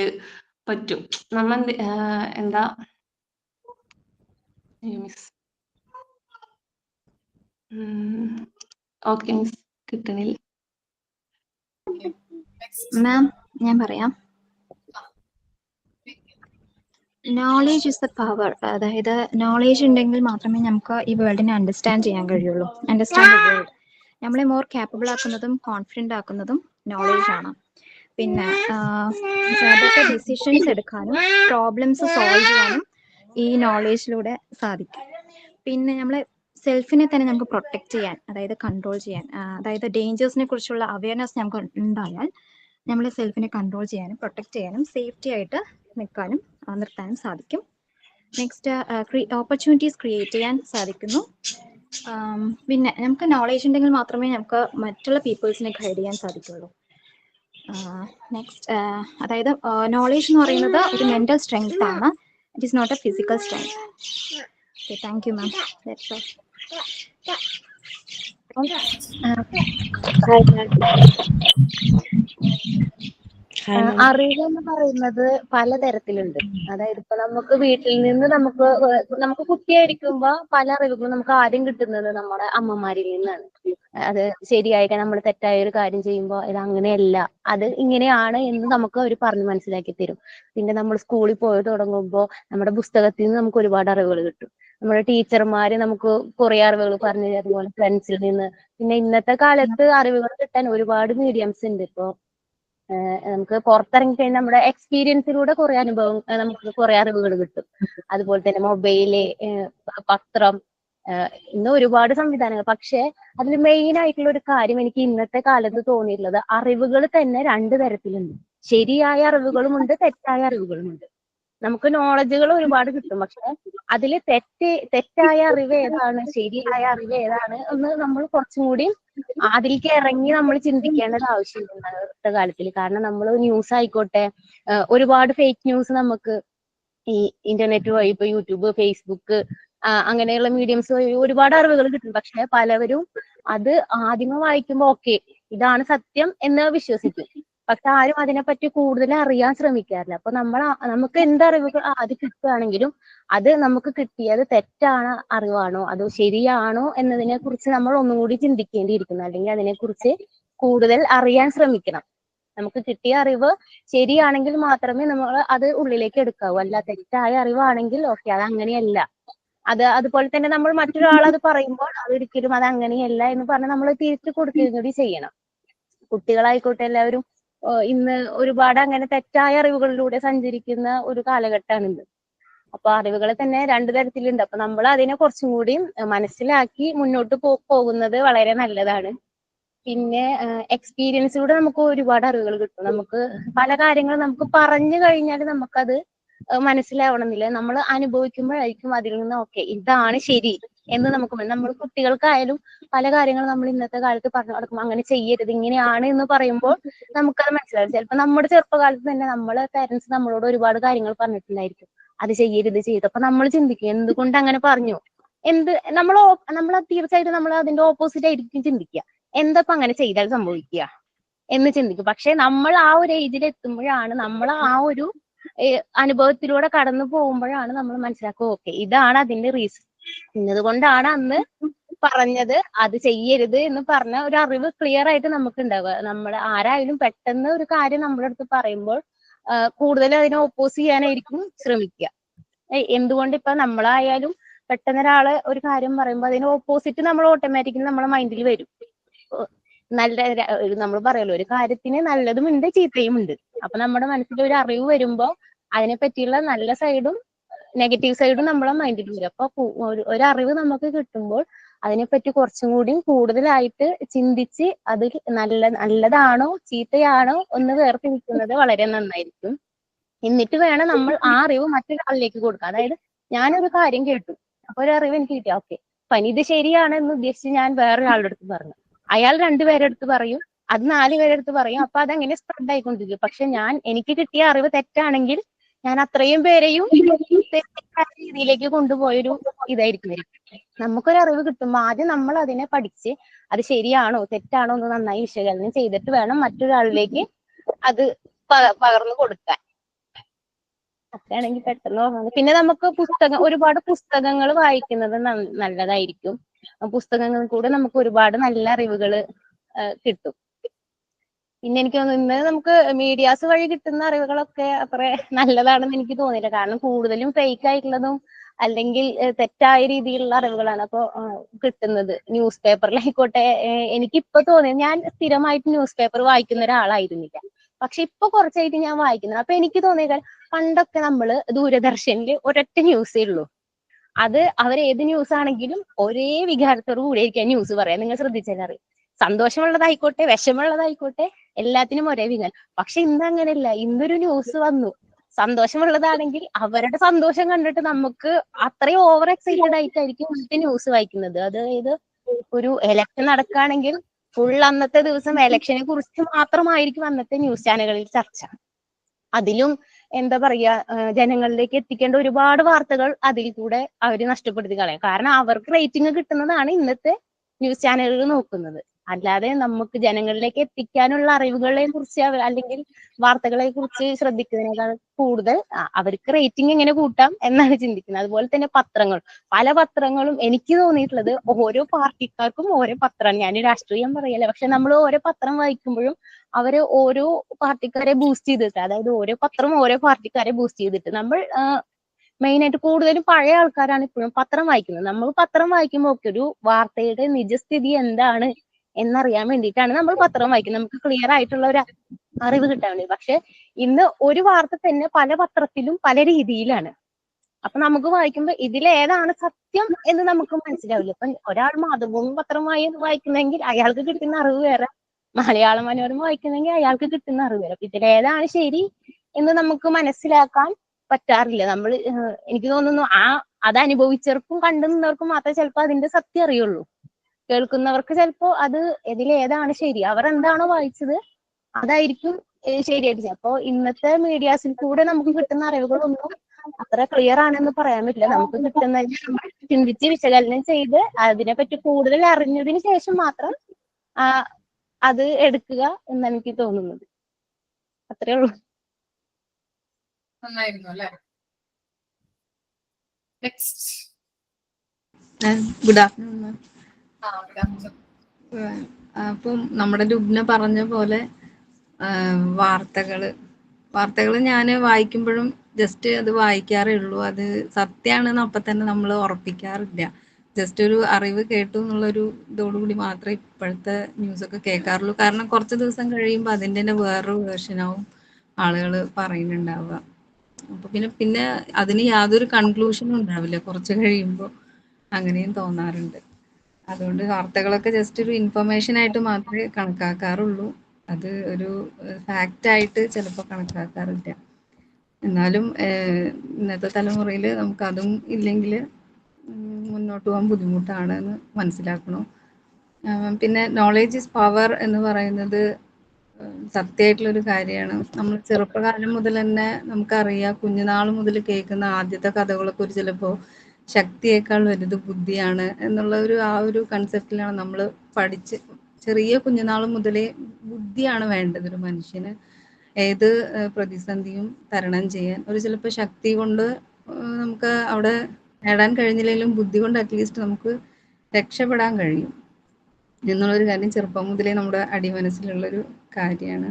പറ്റും. നമ്മ എന്താ മിസ് ഓക്കെ മിസ്, കിട്ടണില്ല. മാം, ഞാൻ പറയാം. Knowledge is the power. അതായത് നോളേജ് ഉണ്ടെങ്കിൽ മാത്രമേ നമുക്ക് ഈ വേൾഡിനെ അണ്ടർസ്റ്റാൻഡ് ചെയ്യാൻ കഴിയുള്ളൂ. Understand the world. നമ്മളെ മോർ കാപ്പബിൾ ആക്കുന്നതും കോൺഫിഡൻ്റ് ആക്കുന്നതും നോളേജ് ആണ്. പിന്നെ ബെറ്റർ ഡിസിഷൻസ് എടുക്കാനും പ്രോബ്ലംസ് സോൾവ് ചെയ്യാനും ഈ നോളേജിലൂടെ സാധിക്കും. പിന്നെ നമ്മളെ സെൽഫിനെ തന്നെ നമുക്ക് പ്രൊട്ടക്ട് ചെയ്യാൻ, അതായത് കൺട്രോൾ ചെയ്യാൻ, അതായത് ഡേഞ്ചേഴ്സിനെ കുറിച്ചുള്ള അവയർനെസ് നമുക്ക് ഉണ്ടായാൽ നമ്മളെ സെൽഫിനെ കൺട്രോൾ ചെയ്യാനും പ്രൊട്ടക്ട് ചെയ്യാനും സേഫ്റ്റി ആയിട്ട് നിൽക്കാനും നിർത്താനും സാധിക്കും. നെക്സ്റ്റ് ഓപ്പർച്യൂണിറ്റീസ് ക്രിയേറ്റ് ചെയ്യാൻ സാധിക്കുന്നു. പിന്നെ നമുക്ക് നോളേജ് ഉണ്ടെങ്കിൽ മാത്രമേ നമുക്ക് മറ്റുള്ള പീപ്പിൾസിനെ ഗൈഡ് ചെയ്യാൻ സാധിക്കുള്ളൂ. നെക്സ്റ്റ് അതായത് നോളേജ് എന്ന് പറയുന്നത് ഒരു മെന്റൽ സ്ട്രെങ്ത് ആണ്. It is not a physical strength. Okay, thank you ma'am. That's all. അറിവ് എന്ന് പറയുന്നത് പലതരത്തിലുണ്ട്. അതായത് ഇപ്പൊ നമുക്ക് വീട്ടിൽ നിന്ന് നമുക്ക് കുട്ടിയായിരിക്കുമ്പോ പല അറിവുകളും നമുക്ക് ആദ്യം കിട്ടുന്നത് നമ്മുടെ അമ്മമാരിൽ നിന്നാണ്. അത് ശരിയായിട്ട് നമ്മൾ തെറ്റായ ഒരു കാര്യം ചെയ്യുമ്പോൾ ഇത് അങ്ങനെയല്ല, അത് ഇങ്ങനെയാണ് എന്ന് നമുക്ക് അവർ പറഞ്ഞ് മനസ്സിലാക്കി തരും. പിന്നെ നമ്മൾ സ്കൂളിൽ പോയി തുടങ്ങുമ്പോൾ നമ്മുടെ പുസ്തകത്തിൽ നിന്ന് നമുക്ക് ഒരുപാട് അറിവുകൾ കിട്ടും. നമ്മുടെ ടീച്ചർമാര് നമുക്ക് കുറെ അറിവുകൾ പറഞ്ഞു തരും. അതുപോലെ ഫ്രണ്ട്സിൽ നിന്ന്. പിന്നെ ഇന്നത്തെ കാലത്ത് അറിവുകൾ കിട്ടാൻ ഒരുപാട് മീഡിയംസ് ഉണ്ട്. ഇപ്പൊ നമുക്ക് പുറത്തിറങ്ങി കഴിഞ്ഞാൽ നമ്മുടെ എക്സ്പീരിയൻസിലൂടെ കുറെ നമുക്ക് കുറെ അറിവുകൾ കിട്ടും. അതുപോലെ തന്നെ മൊബൈല്, പത്രം, ഇന്ന് ഒരുപാട് സംവിധാനങ്ങൾ. പക്ഷെ അതിൽ മെയിൻ ആയിട്ടുള്ള ഒരു കാര്യം എനിക്ക് ഇന്നത്തെ കാലത്ത് തോന്നിയിട്ടുള്ളത്, അറിവുകൾ തന്നെ 2 തരത്തിലുണ്ട്. ശരിയായ അറിവുകളുമുണ്ട്, തെറ്റായ അറിവുകളുമുണ്ട്. നമുക്ക് നോളജുകൾ ഒരുപാട് കിട്ടും. പക്ഷെ അതിൽ തെറ്റായ അറിവ് ഏതാണ്, ശരിയായ അറിവ് ഏതാണ് എന്ന് നമ്മൾ കുറച്ചും കൂടി അതിലേക്ക് ഇറങ്ങി നമ്മൾ ചിന്തിക്കേണ്ടത് ആവശ്യമുണ്ട് ഇന്നത്തെ കാലത്തിൽ. കാരണം നമ്മൾ ന്യൂസ് ആയിക്കോട്ടെ, ഒരുപാട് ഫേക്ക് ന്യൂസ് നമുക്ക് ഈ ഇന്റർനെറ്റ് വഴി, ഇപ്പൊ യൂട്യൂബ്, ഫേസ്ബുക്ക്, അങ്ങനെയുള്ള മീഡിയംസ് വഴി ഒരുപാട് അറിവുകൾ കിട്ടും. പക്ഷെ പലവരും അത് ആദ്യമേ വായിക്കുമ്പോൾ ഓക്കെ ഇതാണ് സത്യം എന്ന് വിശ്വസിക്കും. പക്ഷെ ആരും അതിനെപ്പറ്റി കൂടുതൽ അറിയാൻ ശ്രമിക്കാറില്ല. അപ്പൊ നമുക്ക് എന്ത് അറിവുകൾ ആദ്യം കിട്ടുകയാണെങ്കിലും അത് നമുക്ക് കിട്ടിയത് തെറ്റാണ് അറിവാണോ അതോ ശരിയാണോ എന്നതിനെ കുറിച്ച് നമ്മൾ ഒന്നുകൂടി ചിന്തിക്കേണ്ടിയിരിക്കുന്നു. അല്ലെങ്കിൽ അതിനെക്കുറിച്ച് കൂടുതൽ അറിയാൻ ശ്രമിക്കണം. നമുക്ക് കിട്ടിയ അറിവ് ശരിയാണെങ്കിൽ മാത്രമേ നമ്മൾ അത് ഉള്ളിലേക്ക് എടുക്കാവൂ. അല്ല തെറ്റായ അറിവാണെങ്കിൽ ഓക്കെ അത് അങ്ങനെയല്ല. അതുപോലെ തന്നെ നമ്മൾ മറ്റൊരാൾ അത് പറയുമ്പോൾ അതൊരിക്കലും അത് അങ്ങനെയല്ല എന്ന് പറഞ്ഞ് നമ്മൾ തിരിച്ചു കൊടുക്കുകയും കൂടി ചെയ്യണം. കുട്ടികളായിക്കോട്ടെ എല്ലാവരും ഇന്ന് ഒരുപാട് അങ്ങനെ തെറ്റായ അറിവുകളിലൂടെ സഞ്ചരിക്കുന്ന ഒരു കാലഘട്ടമാണിത്. അപ്പൊ അറിവുകൾ തന്നെ രണ്ടു തരത്തിലുണ്ട്. അപ്പൊ നമ്മൾ അതിനെ കുറച്ചും കൂടി മനസ്സിലാക്കി മുന്നോട്ട് പോകുന്നത് വളരെ നല്ലതാണ്. പിന്നെ എക്സ്പീരിയൻസിലൂടെ നമുക്ക് ഒരുപാട് അറിവുകൾ കിട്ടും. നമുക്ക് പല കാര്യങ്ങളും നമുക്ക് പറഞ്ഞു കഴിഞ്ഞാൽ നമുക്കത് മനസ്സിലാവണമെന്നില്ല. നമ്മൾ അനുഭവിക്കുമ്പോഴായിരിക്കും അതിൽ നിന്ന് ഓക്കെ ഇതാണ് ശരി എന്ന് നമുക്ക് നമ്മൾ കുട്ടികൾക്കായാലും പല കാര്യങ്ങളും നമ്മൾ ഇന്നത്തെ കാലത്ത് പറഞ്ഞു കൊടുക്കുമ്പോൾ അങ്ങനെ ചെയ്യരുത് ഇങ്ങനെയാണ് എന്ന് പറയുമ്പോൾ നമുക്കത് മനസ്സിലാവും. ചിലപ്പോൾ നമ്മുടെ ചെറുപ്പകാലത്ത് തന്നെ നമ്മളെ പേരൻസ് നമ്മളോട് ഒരുപാട് കാര്യങ്ങൾ പറഞ്ഞിട്ടുണ്ടായിരിക്കും. അത് ചെയ്യരുത് ചെയ്ത്. അപ്പൊ നമ്മൾ ചിന്തിക്കും എന്തുകൊണ്ട് അങ്ങനെ പറഞ്ഞു, നമ്മൾ തീർച്ചയായിട്ടും നമ്മൾ അതിന്റെ ഓപ്പോസിറ്റ് ആയിരിക്കും ചിന്തിക്കുക. എന്തപ്പോ അങ്ങനെ ചെയ്താൽ സംഭവിക്കുക എന്ന് ചിന്തിക്കും. പക്ഷെ നമ്മൾ ആ ഒരു ഏജിൽ എത്തുമ്പോഴാണ് നമ്മൾ ആ ഒരു അനുഭവത്തിലൂടെ കടന്നു പോകുമ്പോഴാണ് നമ്മൾ മനസ്സിലാക്കുക ഓക്കെ ഇതാണ് അതിന്റെ റീസൺ, ഇന്നതുകൊണ്ടാണ് അന്ന് പറഞ്ഞത് അത് ചെയ്യരുത് എന്ന് പറഞ്ഞ ഒരു അറിവ് ക്ലിയർ ആയിട്ട് നമുക്ക് ഉണ്ടാവുക. നമ്മൾ ആരായാലും പെട്ടെന്ന് ഒരു കാര്യം നമ്മുടെ അടുത്ത് പറയുമ്പോൾ കൂടുതൽ അതിനെ ഓപ്പോസ് ചെയ്യാനായിരിക്കും ശ്രമിക്കുക. എന്തുകൊണ്ട് ഇപ്പൊ നമ്മളായാലും പെട്ടെന്ന് ഒരാള് ഒരു കാര്യം പറയുമ്പോൾ അതിന് ഓപ്പോസിറ്റ് നമ്മൾ ഓട്ടോമാറ്റിക്കലി നമ്മുടെ മൈൻഡിൽ വരും. നമ്മൾ പറയല്ലോ ഒരു കാര്യത്തിന് നല്ലതും ഉണ്ട് ചീത്തയും ഉണ്ട്. അപ്പൊ നമ്മുടെ മനസ്സിൽ ഒരു അറിവ് വരുമ്പോ അതിനെ പറ്റിയുള്ള നല്ല സൈഡും നെഗറ്റീവ് സൈഡും നമ്മളെ മൈൻഡിൽ വരും. അപ്പൊ ഒരു അറിവ് നമുക്ക് കിട്ടുമ്പോൾ അതിനെപ്പറ്റി കുറച്ചും കൂടി കൂടുതലായിട്ട് ചിന്തിച്ച് അത് നല്ലതാണോ ചീത്തയാണോ ഒന്ന് വേർതിരിക്കുന്നത് വളരെ നന്നായിരിക്കും. എന്നിട്ട് വേണം നമ്മൾ ആ അറിവ് മറ്റൊരാളിലേക്ക് കൊടുക്കുക. അതായത് ഞാനൊരു കാര്യം കേട്ടു, അപ്പൊ ഒരു അറിവ് എനിക്ക് കിട്ടിയ ഓക്കെ പനി ഇത് ശരിയാണെന്ന് ഉദ്ദേശിച്ച് ഞാൻ വേറൊരാളുടെ അടുത്ത് പറഞ്ഞു, അയാൾ 2 പേരുടെ അടുത്ത് പറയും, അത് 4 പേരുടെ അടുത്ത് പറയും. അപ്പൊ അതങ്ങനെ സ്പ്രെഡ് ആയിക്കൊണ്ടിരിക്കും. പക്ഷെ എനിക്ക് കിട്ടിയ അറിവ് തെറ്റാണെങ്കിൽ ഞാൻ അത്രയും പേരെയും തെറ്റായ രീതിയിലേക്ക് കൊണ്ടുപോയൊരു ഇതായിരിക്കും. നമുക്കൊരു അറിവ് കിട്ടുമ്പോൾ ആദ്യം നമ്മൾ അതിനെ പഠിച്ച് അത് ശരിയാണോ തെറ്റാണോ എന്ന് നന്നായി വിശകലനം ചെയ്തിട്ട് വേണം മറ്റൊരാളിലേക്ക് അത് പകർന്നു കൊടുക്കാൻ. അത്രയാണെങ്കിൽ പെട്ടെന്ന് ഓർമ്മ. പിന്നെ നമുക്ക് ഒരുപാട് പുസ്തകങ്ങൾ വായിക്കുന്നത് നല്ലതായിരിക്കും. പുസ്തകങ്ങളിൽ കൂടെ നമുക്ക് ഒരുപാട് നല്ല അറിവുകൾ കിട്ടും. പിന്നെ എനിക്ക് തോന്നുന്നു ഇന്ന് നമുക്ക് മീഡിയാസ് വഴി കിട്ടുന്ന അറിവുകളൊക്കെ അത്ര നല്ലതാണെന്ന് എനിക്ക് തോന്നിയില്ല. കാരണം കൂടുതലും ഫേക്ക് ആയിട്ടുള്ളതും അല്ലെങ്കിൽ തെറ്റായ രീതിയിലുള്ള അറിവുകളാണ് അപ്പൊ കിട്ടുന്നത്. ന്യൂസ് പേപ്പറിലായിക്കോട്ടെ, എനിക്കിപ്പോ തോന്നിയത് ഞാൻ സ്ഥിരമായിട്ട് ന്യൂസ് പേപ്പർ വായിക്കുന്ന ഒരാളായിരുന്നില്ല. പക്ഷെ ഇപ്പൊ കുറച്ചായിട്ട് ഞാൻ വായിക്കുന്നത്. അപ്പൊ എനിക്ക് തോന്നിയത് പണ്ടൊക്കെ നമ്മള് ദൂരദർശനിൽ ഒരൊറ്റ ന്യൂസേ ഉള്ളൂ. അത് അവരേത് ന്യൂസ് ആണെങ്കിലും ഒരേ വികാരത്തോടു കൂടിയായിരിക്കും ന്യൂസ് പറയാം. നിങ്ങൾ ശ്രദ്ധിച്ചാൽ അറിയാം. സന്തോഷമുള്ളതായിക്കോട്ടെ വിഷമമുള്ളതായിക്കോട്ടെ എല്ലാത്തിനും ഒരേ വികാരം. പക്ഷെ ഇന്ന് അങ്ങനെയല്ല. ഇന്നൊരു ന്യൂസ് വന്നു സന്തോഷമുള്ളതാണെങ്കിൽ അവരുടെ സന്തോഷം കണ്ടിട്ട് നമുക്ക് അത്രയും ഓവർ എക്സൈറ്റഡ് ആയിട്ടായിരിക്കും ഇന്നത്തെ ന്യൂസ് വായിക്കുന്നത്. അതായത് ഒരു എലക്ഷൻ നടക്കുകയാണെങ്കിൽ ഫുൾ അന്നത്തെ ദിവസം എലക്ഷനെ കുറിച്ച് മാത്രമായിരിക്കും അന്നത്തെ ന്യൂസ് ചാനലുകളിൽ ചർച്ച. അതിലും എന്താ പറയാ ജനങ്ങളിലേക്ക് എത്തിക്കേണ്ട ഒരുപാട് വാർത്തകൾ അതിൽ കൂടെ അവര് നഷ്ടപ്പെടുത്തി കളയും. കാരണം അവർക്ക് റേറ്റിംഗ് കിട്ടുന്നതാണ് ഇന്നത്തെ ന്യൂസ് ചാനലുകൾ നോക്കുന്നത്. അല്ലാതെ നമുക്ക് ജനങ്ങളിലേക്ക് എത്തിക്കാനുള്ള അറിവുകളെ കുറിച്ച് അല്ലെങ്കിൽ വാർത്തകളെ കുറിച്ച് ശ്രദ്ധിക്കുന്നതിനേക്കാൾ കൂടുതൽ അവർക്ക് റേറ്റിംഗ് എങ്ങനെ കൂട്ടാം എന്നാണ് ചിന്തിക്കുന്നത്. അതുപോലെ തന്നെ പല പത്രങ്ങളും എനിക്ക് തോന്നിയിട്ടുള്ളത് ഓരോ പാർട്ടിക്കാർക്കും ഓരോ പത്രമാണ്. ഞാൻ രാഷ്ട്രീയം പറയല്ല, പക്ഷെ നമ്മൾ ഓരോ പത്രം വായിക്കുമ്പോഴും അവര് ഓരോ പാർട്ടിക്കാരെ ബൂസ്റ്റ് ചെയ്തിട്ട്, അതായത് ഓരോ പത്രം ഓരോ പാർട്ടിക്കാരെ ബൂസ്റ്റ് ചെയ്തിട്ട് നമ്മൾ മെയിൻ ആയിട്ട് കൂടുതലും പഴയ ആൾക്കാരാണ് ഇപ്പോഴും പത്രം വായിക്കുന്നത്. നമ്മൾ പത്രം വായിക്കുമ്പോൾ ഒക്കെ ഒരു വാർത്തയുടെ നിജസ്ഥിതി എന്താണ് എന്നറിയാൻ വേണ്ടിയിട്ടാണ് നമ്മൾ പത്രം വായിക്കുന്നത്. നമുക്ക് ക്ലിയർ ആയിട്ടുള്ള ഒരു അറിവ് കിട്ടാൻ വേണ്ടി. പക്ഷെ ഇന്ന് ഒരു വാർത്ത തന്നെ പല പത്രത്തിലും പല രീതിയിലാണ്. അപ്പൊ നമുക്ക് വായിക്കുമ്പോൾ ഇതിലേതാണ് സത്യം എന്ന് നമുക്ക് മനസ്സിലാവില്ല. ഇപ്പൊ ഒരാൾ മാതൃഭൂമി പത്രം വായിക്കുന്നെങ്കിൽ അയാൾക്ക് കിട്ടുന്ന അറിവ് വേറെ, മലയാള മനോരമ വായിക്കുന്നെങ്കിൽ അയാൾക്ക് കിട്ടുന്ന അറിവ് വേറെ. ഇതിലേതാണ് ശരി എന്ന് നമുക്ക് മനസ്സിലാക്കാൻ പറ്റാറില്ല. എനിക്ക് തോന്നുന്നു അത് അനുഭവിച്ചവർക്കും കണ്ടു നിന്നവർക്കും മാത്രമേ ചിലപ്പോൾ അതിന്റെ സത്യം അറിയുള്ളൂ. കേൾക്കുന്നവർക്ക് ചിലപ്പോ അത് ഇതിലേതാണ് ശരി, അവർ എന്താണോ വായിച്ചത് അതായിരിക്കും ശരിയായിട്ട്. അപ്പോ ഇന്നത്തെ മീഡിയാസിൽ കൂടെ നമുക്ക് കിട്ടുന്ന അറിവുകളൊന്നും അത്ര ക്ലിയർ ആണെന്ന് പറയാൻ പറ്റില്ല. നമുക്ക് കിട്ടുന്നതിന് നമ്മൾ ചിന്തിച്ച് വിശകലനം ചെയ്ത് അതിനെപ്പറ്റി കൂടുതൽ അറിഞ്ഞതിന് ശേഷം മാത്രം അത് എടുക്കുക എന്ന് എനിക്ക് തോന്നുന്നത്. അത്രേ ഉള്ളൂ. നന്നായിരുന്നു അല്ലേ? നെക്സ്റ്റ്. Good afternoon. ആ, അപ്പം നമ്മുടെ ലുബ്ന പറഞ്ഞ പോലെ വാർത്തകൾ ഞാൻ വായിക്കുമ്പോഴും ജസ്റ്റ് അത് വായിക്കാറേ ഉള്ളൂ. അത് സത്യമാണെന്ന് അപ്പം തന്നെ നമ്മൾ ഉറപ്പിക്കാറില്ല. ജസ്റ്റ് ഒരു അറിവ് കേട്ടു എന്നുള്ളൊരു ഇതോടുകൂടി മാത്രമേ ഇപ്പോഴത്തെ ന്യൂസൊക്കെ കേൾക്കാറുള്ളൂ. കാരണം കുറച്ച് ദിവസം കഴിയുമ്പോൾ അതിൻ്റെ തന്നെ വേറൊരു വേർഷനാവും ആളുകൾ പറയുന്നുണ്ടാവുക. അപ്പൊ പിന്നെ അതിന് യാതൊരു കൺക്ലൂഷനും ഉണ്ടാവില്ല കുറച്ച് കഴിയുമ്പോൾ. അങ്ങനെയും തോന്നാറുണ്ട്. അതുകൊണ്ട് വാർത്തകളൊക്കെ ജസ്റ്റ് ഒരു ഇൻഫർമേഷൻ ആയിട്ട് മാത്രമേ കണക്കാക്കാറുള്ളൂ. അത് ഒരു ഫാക്റ്റ് ആയിട്ട് ചിലപ്പോൾ കണക്കാക്കാറില്ല. എന്നാലും ഇന്നത്തെ തലമുറയിൽ നമുക്ക് അതും ഇല്ലെങ്കിൽ മുന്നോട്ട് പോകാൻ ബുദ്ധിമുട്ടാണ് എന്ന് മനസ്സിലാക്കണം. പിന്നെ നോളേജ് ഈസ് പവർ എന്ന് പറയുന്നത് സത്യമായിട്ടുള്ളൊരു കാര്യമാണ്. നമ്മൾ ചെറുപ്പകാലം മുതൽ തന്നെ നമുക്കറിയാം, കുഞ്ഞുനാൾ മുതൽ കേൾക്കുന്ന ആദ്യത്തെ കഥകളൊക്കെ ഒരു ചിലപ്പോൾ ശക്തിയേക്കാൾ വലുത് ബുദ്ധിയാണ് എന്നുള്ള ആ ഒരു കൺസെപ്റ്റിലാണ് നമ്മൾ പഠിച്ച് ചെറിയ കുഞ്ഞുനാൾ മുതലേ ബുദ്ധിയാണ് വേണ്ടത് ഒരു മനുഷ്യന്. ഏത് പ്രതിസന്ധിയും തരണം ചെയ്യാൻ ഒരു ചിലപ്പോൾ ശക്തി കൊണ്ട് നമുക്ക് അവിടെ നേടാൻ കഴിഞ്ഞില്ലെങ്കിലും ബുദ്ധി കൊണ്ട് അറ്റ്ലീസ്റ്റ് നമുക്ക് രക്ഷപ്പെടാൻ കഴിയും എന്നുള്ളൊരു കാര്യം ചെറുപ്പം മുതലേ നമ്മുടെ അടിമനസ്സിലുള്ളൊരു കാര്യമാണ്.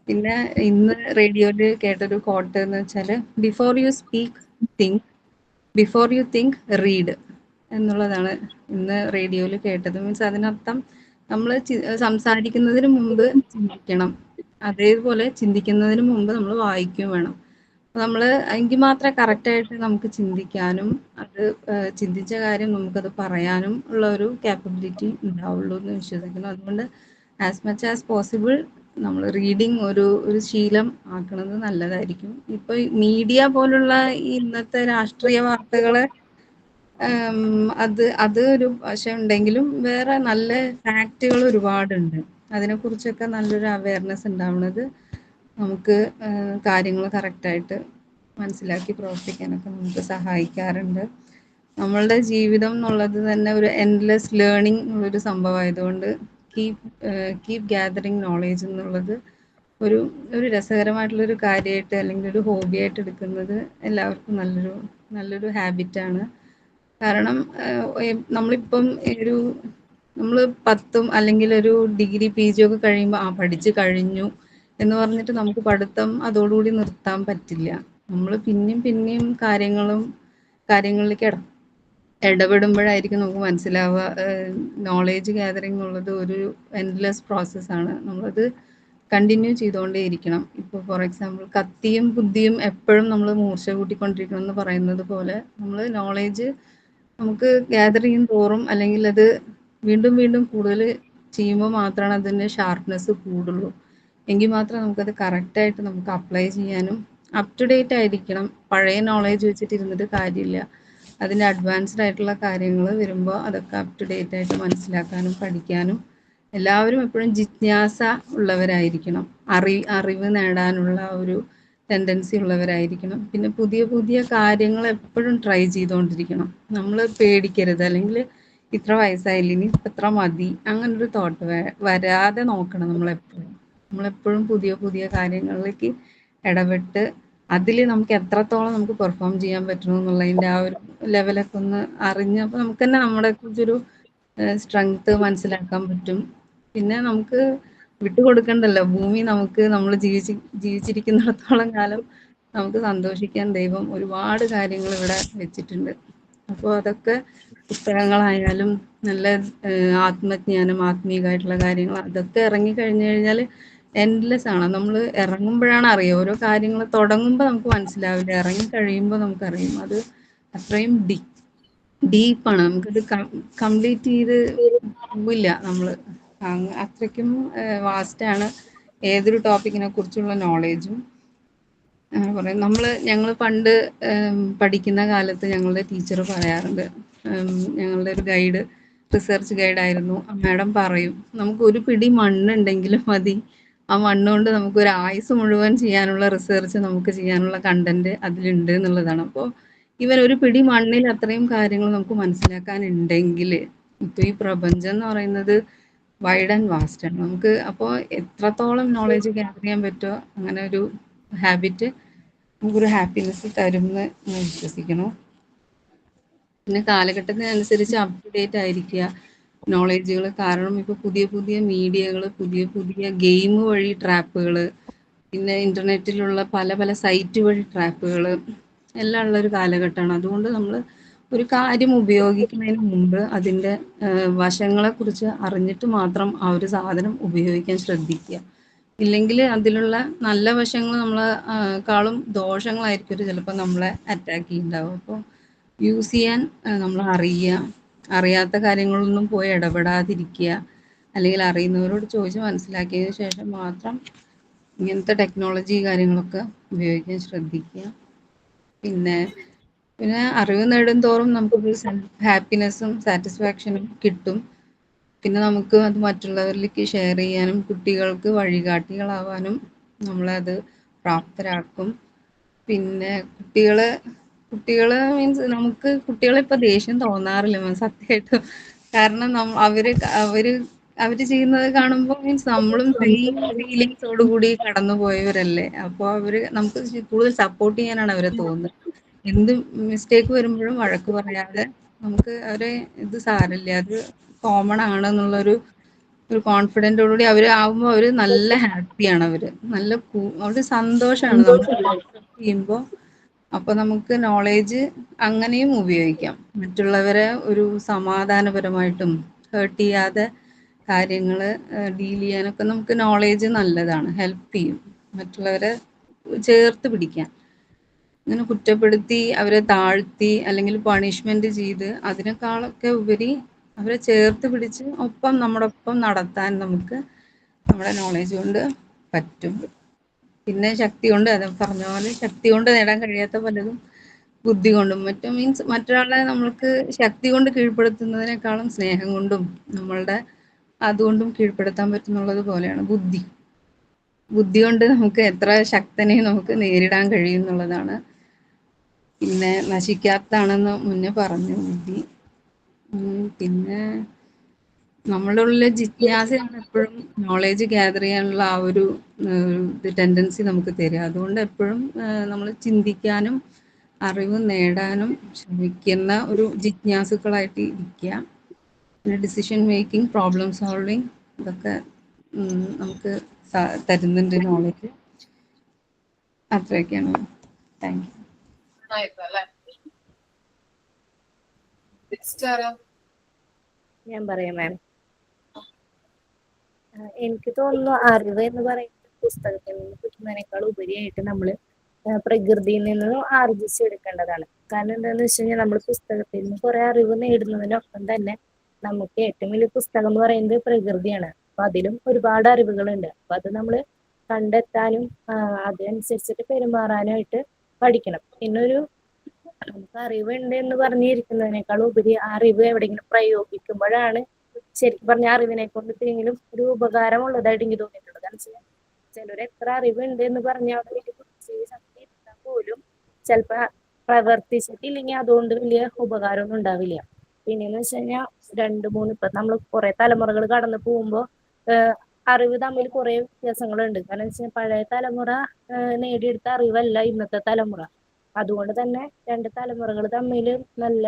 പിന്നെ ഇന്ന് റേഡിയോയിൽ കേട്ടൊരു കോട്ട് എന്ന് വെച്ചാൽ before you speak think, before you think read എന്നുള്ളതാണ് ഇന്ന് റേഡിയോയിൽ കേട്ടത്. മീൻസ് അതിനർത്ഥം നമ്മൾ സംസാരിക്കുന്നതിന് മുമ്പ് ചിന്തിക്കണം, അതേപോലെ ചിന്തിക്കുന്നതിന് മുമ്പ് നമ്മൾ വായിക്കുകയും വേണം. നമ്മൾ എങ്കിൽ മാത്രമേ കറക്റ്റായിട്ട് നമുക്ക് ചിന്തിക്കാനും അത് ചിന്തിച്ച കാര്യം നമുക്കത് പറയാനും ഉള്ള ഒരു ക്യാപ്പബിലിറ്റി ഉണ്ടാവുള്ളൂ എന്ന് വിശ്വസിക്കുന്നു. അതുകൊണ്ട് ആസ് മച്ച് ആസ് പോസിബിൾ നമ്മൾ റീഡിങ് ഒരു ശീലം ആക്കുന്നത് നല്ലതായിരിക്കും. ഇപ്പൊ മീഡിയ പോലുള്ള ഈ ഇന്നത്തെ രാഷ്ട്രീയ വാർത്തകള് അത് ഒരു വശം ഉണ്ടെങ്കിലും വേറെ നല്ല ഫാക്റ്റുകൾ ഒരുപാടുണ്ട്. അതിനെക്കുറിച്ചൊക്കെ നല്ലൊരു അവയർനെസ് ഉണ്ടാവുന്നത് നമുക്ക് കാര്യങ്ങൾ കറക്റ്റായിട്ട് മനസ്സിലാക്കി പ്രവർത്തിക്കാനൊക്കെ നമുക്ക് സഹായിക്കാറുണ്ട്. നമ്മളുടെ ജീവിതം എന്നുള്ളത് തന്നെ ഒരു എൻഡ്ലെസ് ലേണിംഗ് ഉള്ളൊരു സംഭവമായതുകൊണ്ട് കീപ് ഗ്യാതറിങ് നോളേജ് എന്നുള്ളത് ഒരു രസകരമായിട്ടുള്ളൊരു കാര്യമായിട്ട് അല്ലെങ്കിൽ ഒരു ഹോബിയായിട്ട് എടുക്കുന്നത് എല്ലാവർക്കും നല്ലൊരു ഹാബിറ്റാണ്. കാരണം നമ്മളിപ്പം നമ്മൾ 10ഉം അല്ലെങ്കിൽ ഒരു ഡിഗ്രി PG ഒക്കെ കഴിയുമ്പോൾ പഠിച്ചു കഴിഞ്ഞു എന്ന് പറഞ്ഞിട്ട് നമുക്ക് പഠിത്തം അതോടുകൂടി നിർത്താൻ പറ്റില്ല. നമ്മൾ പിന്നെയും കാര്യങ്ങളിലേക്ക് ഇടപെടുമ്പോഴായിരിക്കും നമുക്ക് മനസ്സിലാവുക നോളേജ് ഗ്യാതറിംഗ് എന്നുള്ളത് ഒരു എൻഡ്ലെസ് പ്രോസസ്സാണ്. നമ്മളത് കണ്ടിന്യൂ ചെയ്തുകൊണ്ടേ ഇരിക്കണം. ഇപ്പോൾ ഫോർ എക്സാമ്പിൾ കത്തിയും ബുദ്ധിയും എപ്പോഴും നമ്മൾ മൂർച്ച കൂട്ടിക്കൊണ്ടിരിക്കണം എന്ന് പറയുന്നത് പോലെ നമ്മൾ നോളേജ് നമുക്ക് ഗ്യാദർ ചെയ്യും തോറും അല്ലെങ്കിൽ അത് വീണ്ടും കൂടുതൽ ചെയ്യുമ്പോൾ മാത്രമാണ് അതിൻ്റെ ഷാർപ്നെസ് കൂടുള്ളൂ. എങ്കിൽ മാത്രമേ നമുക്കത് കറക്റ്റായിട്ട് നമുക്ക് അപ്ലൈ ചെയ്യാനും അപ് ടു ഡേറ്റ് ആയിരിക്കണം. പഴയ നോളേജ് വെച്ചിട്ട് ഇരുന്നിട്ട് കാര്യമില്ല. അതിൻ്റെ അഡ്വാൻസ്ഡ് ആയിട്ടുള്ള കാര്യങ്ങൾ വരുമ്പോൾ അതൊക്കെ അപ് ടു ഡേറ്റ് ആയിട്ട് മനസ്സിലാക്കാനും പഠിക്കാനും എല്ലാവരും എപ്പോഴും ജിജ്ഞാസ ഉള്ളവരായിരിക്കണം. അറിവ് നേടാനുള്ള ഒരു ടെൻഡൻസി ഉള്ളവരായിരിക്കണം. പിന്നെ പുതിയ കാര്യങ്ങൾ എപ്പോഴും ട്രൈ ചെയ്തുകൊണ്ടിരിക്കണം. നമ്മൾ പേടിക്കരുത്, അല്ലെങ്കിൽ ഇത്ര വയസ്സായില്ല ഇനി ഇത്ര മതി അങ്ങനൊരു തോട്ട് വരാതെ നോക്കണം. നമ്മളെപ്പോഴും പുതിയ കാര്യങ്ങളിലേക്ക് ഇടപെട്ട് അതിൽ നമുക്ക് എത്രത്തോളം നമുക്ക് പെർഫോം ചെയ്യാൻ പറ്റുന്നു എന്നുള്ളതിൻ്റെ ആ ഒരു ലെവലൊക്കെ ഒന്ന് അറിഞ്ഞപ്പോൾ നമുക്ക് തന്നെ നമ്മളെ കുറിച്ചൊരു സ്ട്രെങ്ത് മനസ്സിലാക്കാൻ പറ്റും. പിന്നെ നമുക്ക് വിട്ടുകൊടുക്കണ്ടല്ലോ, ഭൂമി നമുക്ക് നമ്മൾ ജീവിച്ചിരിക്കുന്നിടത്തോളം കാലം നമുക്ക് സന്തോഷിക്കാൻ ദൈവം ഒരുപാട് കാര്യങ്ങൾ ഇവിടെ വെച്ചിട്ടുണ്ട്. അപ്പോൾ അതൊക്കെ പുസ്തകങ്ങളായാലും നല്ല ആത്മജ്ഞാനം, ആത്മീയമായിട്ടുള്ള കാര്യങ്ങൾ അതൊക്കെ ഇറങ്ങിക്കഴിഞ്ഞു കഴിഞ്ഞാൽ എൻഡ്ലെസ് ആണ്. നമ്മൾ ഇറങ്ങുമ്പോഴാണ് അറിയുക. ഓരോ കാര്യങ്ങൾ തുടങ്ങുമ്പോൾ നമുക്ക് മനസ്സിലാവില്ല, ഇറങ്ങി കഴിയുമ്പോൾ നമുക്കറിയും. അത് അത്രയും ഡീപ്പാണ്. നമുക്കത് കംപ്ലീറ്റ് ചെയ്ത് പോവില്ല. നമ്മൾ അത്രയ്ക്കും വാസ്റ്റാണ് ഏതൊരു ടോപ്പിക്കിനെ കുറിച്ചുള്ള നോളേജും. പറയും ഞങ്ങൾ പണ്ട് പഠിക്കുന്ന കാലത്ത് ഞങ്ങളുടെ ടീച്ചർ പറയാറുണ്ട്, ഞങ്ങളുടെ ഒരു റിസർച്ച് ഗൈഡായിരുന്നു. മാഡം പറയും, നമുക്ക് ഒരു പിടി മണ്ണുണ്ടെങ്കിലും മതി ആ മണ്ണ് കൊണ്ട് നമുക്ക് ഒരു ആയുസ് മുഴുവൻ ചെയ്യാനുള്ള റിസർച്ച്, നമുക്ക് ചെയ്യാനുള്ള കണ്ടന്റ് അതിലുണ്ട് എന്നുള്ളതാണ്. അപ്പോൾ ഇവൻ ഒരു പിടി മണ്ണിൽ അത്രയും കാര്യങ്ങൾ നമുക്ക് മനസ്സിലാക്കാനുണ്ടെങ്കിൽ ഇപ്പൊ ഈ പ്രപഞ്ചം എന്ന് പറയുന്നത് വൈഡ് ആൻഡ് വാസ്റ്റ് ആണ്. നമുക്ക് അപ്പോൾ എത്രത്തോളം നോളേജ് ഗ്യാദർ ചെയ്യാൻ പറ്റുമോ അങ്ങനെ ഒരു ഹാബിറ്റ് നമുക്കൊരു ഹാപ്പിനെസ് തരുമെന്ന് ഞാൻ വിശ്വസിക്കുന്നു. പിന്നെ കാലഘട്ടത്തിനനുസരിച്ച് അപ് ടു ഡേറ്റ് ആയിരിക്കുക നോളേജുകൾ. കാരണം ഇപ്പോൾ പുതിയ പുതിയ മീഡിയകൾ, പുതിയ പുതിയ ഗെയിം വഴി ട്രാപ്പുകൾ, പിന്നെ ഇന്റർനെറ്റിലുള്ള പല പല സൈറ്റ് വഴി ട്രാപ്പുകൾ എല്ലാം ഉള്ളൊരു കാലഘട്ടമാണ്. അതുകൊണ്ട് നമ്മൾ ഒരു കാര്യം ഉപയോഗിക്കുന്നതിന് മുമ്പ് അതിൻ്റെ വശങ്ങളെക്കുറിച്ച് അറിഞ്ഞിട്ട് മാത്രം ആ ഒരു സാധനം ഉപയോഗിക്കാൻ ശ്രദ്ധിക്കുക. ഇല്ലെങ്കിൽ അതിലുള്ള നല്ല വശങ്ങൾ നമ്മളെക്കാളും ദോഷങ്ങളായിരിക്കും ചിലപ്പോൾ നമ്മളെ അറ്റാക്ക് ചെയ്യുന്നുണ്ടാവും. അപ്പോൾ യൂസ് ചെയ്യാൻ നമ്മൾ അറിയാത്ത കാര്യങ്ങളൊന്നും പോയി ഇടപെടാതിരിക്കുക. അല്ലെങ്കിൽ അറിയുന്നവരോട് ചോദിച്ച് മനസ്സിലാക്കിയതിന് ശേഷം മാത്രം ഇങ്ങനത്തെ ടെക്നോളജി കാര്യങ്ങളൊക്കെ ഉപയോഗിക്കാൻ ശ്രദ്ധിക്കുക. പിന്നെ അറിവ് നേടും തോറും നമുക്കൊരു സെൽഫ് ഹാപ്പിനെസ്സും സാറ്റിസ്ഫാക്ഷനും കിട്ടും. പിന്നെ നമുക്ക് അത് മറ്റുള്ളവരിലേക്ക് ഷെയർ ചെയ്യാനും കുട്ടികൾക്ക് വഴികാട്ടികളാവാനും നമ്മളെ അത് പ്രാപ്തരാക്കും. പിന്നെ കുട്ടികള് മീൻസ് നമുക്ക് കുട്ടികളെ ഇപ്പൊ ദേഷ്യം തോന്നാറില്ല സത്യമായിട്ടും. കാരണം അവര് ചെയ്യുന്നത് കാണുമ്പോൾ മീൻസ് നമ്മളും സെയിം ഫീലിങ്സോട് കൂടി കടന്നു പോയവരല്ലേ. അപ്പോൾ നമുക്ക് കൂടുതൽ സപ്പോർട്ട് ചെയ്യാനാണ് അവരെ തോന്നുന്നത്. എന്ത് മിസ്റ്റേക്ക് വരുമ്പോഴും വഴക്ക് പറയാതെ നമുക്ക് അവരെ ഇത് സാരമില്ല, അത് കോമൺ ആണെന്നുള്ളൊരു കോൺഫിഡൻറ്റോടുകൂടി ആവുമ്പോൾ അവര് നല്ല ഹാപ്പിയാണ്. അവര് സന്തോഷമാണ് നമ്മൾ ചെയ്യുമ്പോൾ. അപ്പൊ നമുക്ക് നോളേജ് അങ്ങനെയും ഉപയോഗിക്കാം. മറ്റുള്ളവരെ ഒരു സമാധാനപരമായിട്ടും ഹേർട്ട് ചെയ്യാതെ കാര്യങ്ങൾ ഡീൽ ചെയ്യാനൊക്കെ നമുക്ക് നോളേജ് നല്ലതാണ്, ഹെൽപ്പ് ചെയ്യും മറ്റുള്ളവരെ ചേർത്ത് പിടിക്കാൻ. ഇങ്ങനെ കുറ്റപ്പെടുത്തി അവരെ താഴ്ത്തി അല്ലെങ്കിൽ പണിഷ്മെന്റ് ചെയ്ത് അതിനേക്കാളൊക്കെ ഉപരി അവരെ ചേർത്ത് പിടിച്ച് നമ്മുടെ ഒപ്പം നടത്താൻ നമുക്ക് നമ്മുടെ നോളേജ് കൊണ്ട് പറ്റും. പിന്നെ ശക്തി കൊണ്ട്, അത് പറഞ്ഞ പോലെ ശക്തി കൊണ്ട് നേടാൻ കഴിയാത്ത പലതും ബുദ്ധി കൊണ്ടും മറ്റും. മീൻസ് മറ്റൊരാളെ നമ്മൾക്ക് ശക്തി കൊണ്ട് കീഴ്പ്പെടുത്തുന്നതിനേക്കാളും സ്നേഹം കൊണ്ടും നമ്മളുടെ അതുകൊണ്ടും കീഴ്പ്പെടുത്താൻ പറ്റുന്നുള്ളത് പോലെയാണ് ബുദ്ധി കൊണ്ട് നമുക്ക് എത്ര ശക്തനെയും നമുക്ക് നേരിടാൻ കഴിയും എന്നുള്ളതാണ്. പിന്നെ നശിക്കാത്തതാണെന്ന് മുന്നേ പറഞ്ഞു ബുദ്ധി. പിന്നെ നമ്മളുടെ ഉള്ളിലെ ജിജ്ഞാസയാണ് എപ്പോഴും നോളേജ് ഗ്യാദർ ചെയ്യാനുള്ള ആ ഒരു ടെൻഡൻസി നമുക്ക് തരിക. അതുകൊണ്ട് എപ്പോഴും നമ്മൾ ചിന്തിക്കാനും അറിവ് നേടാനും ശ്രമിക്കുന്ന ഒരു ജിജ്ഞാസുക്കളായിട്ട് ഇരിക്കുക. പിന്നെ ഡിസിഷൻ മേക്കിംഗ്, പ്രോബ്ലം സോൾവിങ്, ഇതൊക്കെ നമുക്ക് തരുന്നുണ്ട് നോളേജ്. അത്രയൊക്കെയാണ്. Thank you. ഞാൻ പറയാം മാം. എനിക്ക് തോന്നുന്നു അറിവ് എന്ന് പറയുന്നത് പുസ്തകത്തിൽ നിന്ന് കിട്ടുന്നതിനേക്കാൾ ഉപരിയായിട്ട് നമ്മൾ പ്രകൃതിയിൽ നിന്ന് ആർജിച്ചെടുക്കേണ്ടതാണ്. കാരണം എന്താണെന്ന് വെച്ച് കഴിഞ്ഞാൽ നമ്മൾ പുസ്തകത്തിൽ നിന്ന് കുറെ അറിവ് നേടുന്നതിനൊപ്പം തന്നെ നമുക്ക് ഏറ്റവും വലിയ പുസ്തകം എന്ന് പറയുന്നത് പ്രകൃതിയാണ്. അപ്പൊ അതിലും ഒരുപാട് അറിവുകളുണ്ട്. അപ്പൊ അത് നമ്മൾ കണ്ടെത്താനും അതനുസരിച്ചിട്ട് പെരുമാറാനായിട്ട് പഠിക്കണം. പിന്നെ നമുക്ക് അറിവുണ്ട് എന്ന് പറഞ്ഞിരിക്കുന്നതിനേക്കാൾ ഉപരി ആ അറിവ് എവിടെയെങ്കിലും പ്രയോഗിക്കുമ്പോഴാണ് ശരിക്കും പറഞ്ഞ അറിവിനെ കൊണ്ട് എന്തെങ്കിലും ഒരു ഉപകാരമുള്ളതായിട്ട് എനിക്ക് തോന്നിയിട്ടുള്ളത്. കാരണം വെച്ചാൽ ചിലർ എത്ര അറിവുണ്ട് എന്ന് പറഞ്ഞാൽ അവിടെ വലിയ ശക്തി ഇരുന്നാൽ പോലും ചിലപ്പോ പ്രവർത്തിച്ചിട്ടില്ലെങ്കിൽ അതുകൊണ്ട് വലിയ ഉപകാരമൊന്നും ഉണ്ടാവില്ല. പിന്നെന്ന് വെച്ച് കഴിഞ്ഞാൽ ഇപ്പൊ നമ്മൾ കുറെ തലമുറകൾ കടന്നു പോകുമ്പോൾ അറിവ് തമ്മിൽ കുറെ വ്യത്യാസങ്ങളുണ്ട്. കാരണം വെച്ചാൽ പഴയ തലമുറ നേടിയെടുത്ത അറിവല്ല ഇന്നത്തെ തലമുറ. അതുകൊണ്ട് തന്നെ രണ്ട് തലമുറകൾ തമ്മിൽ നല്ല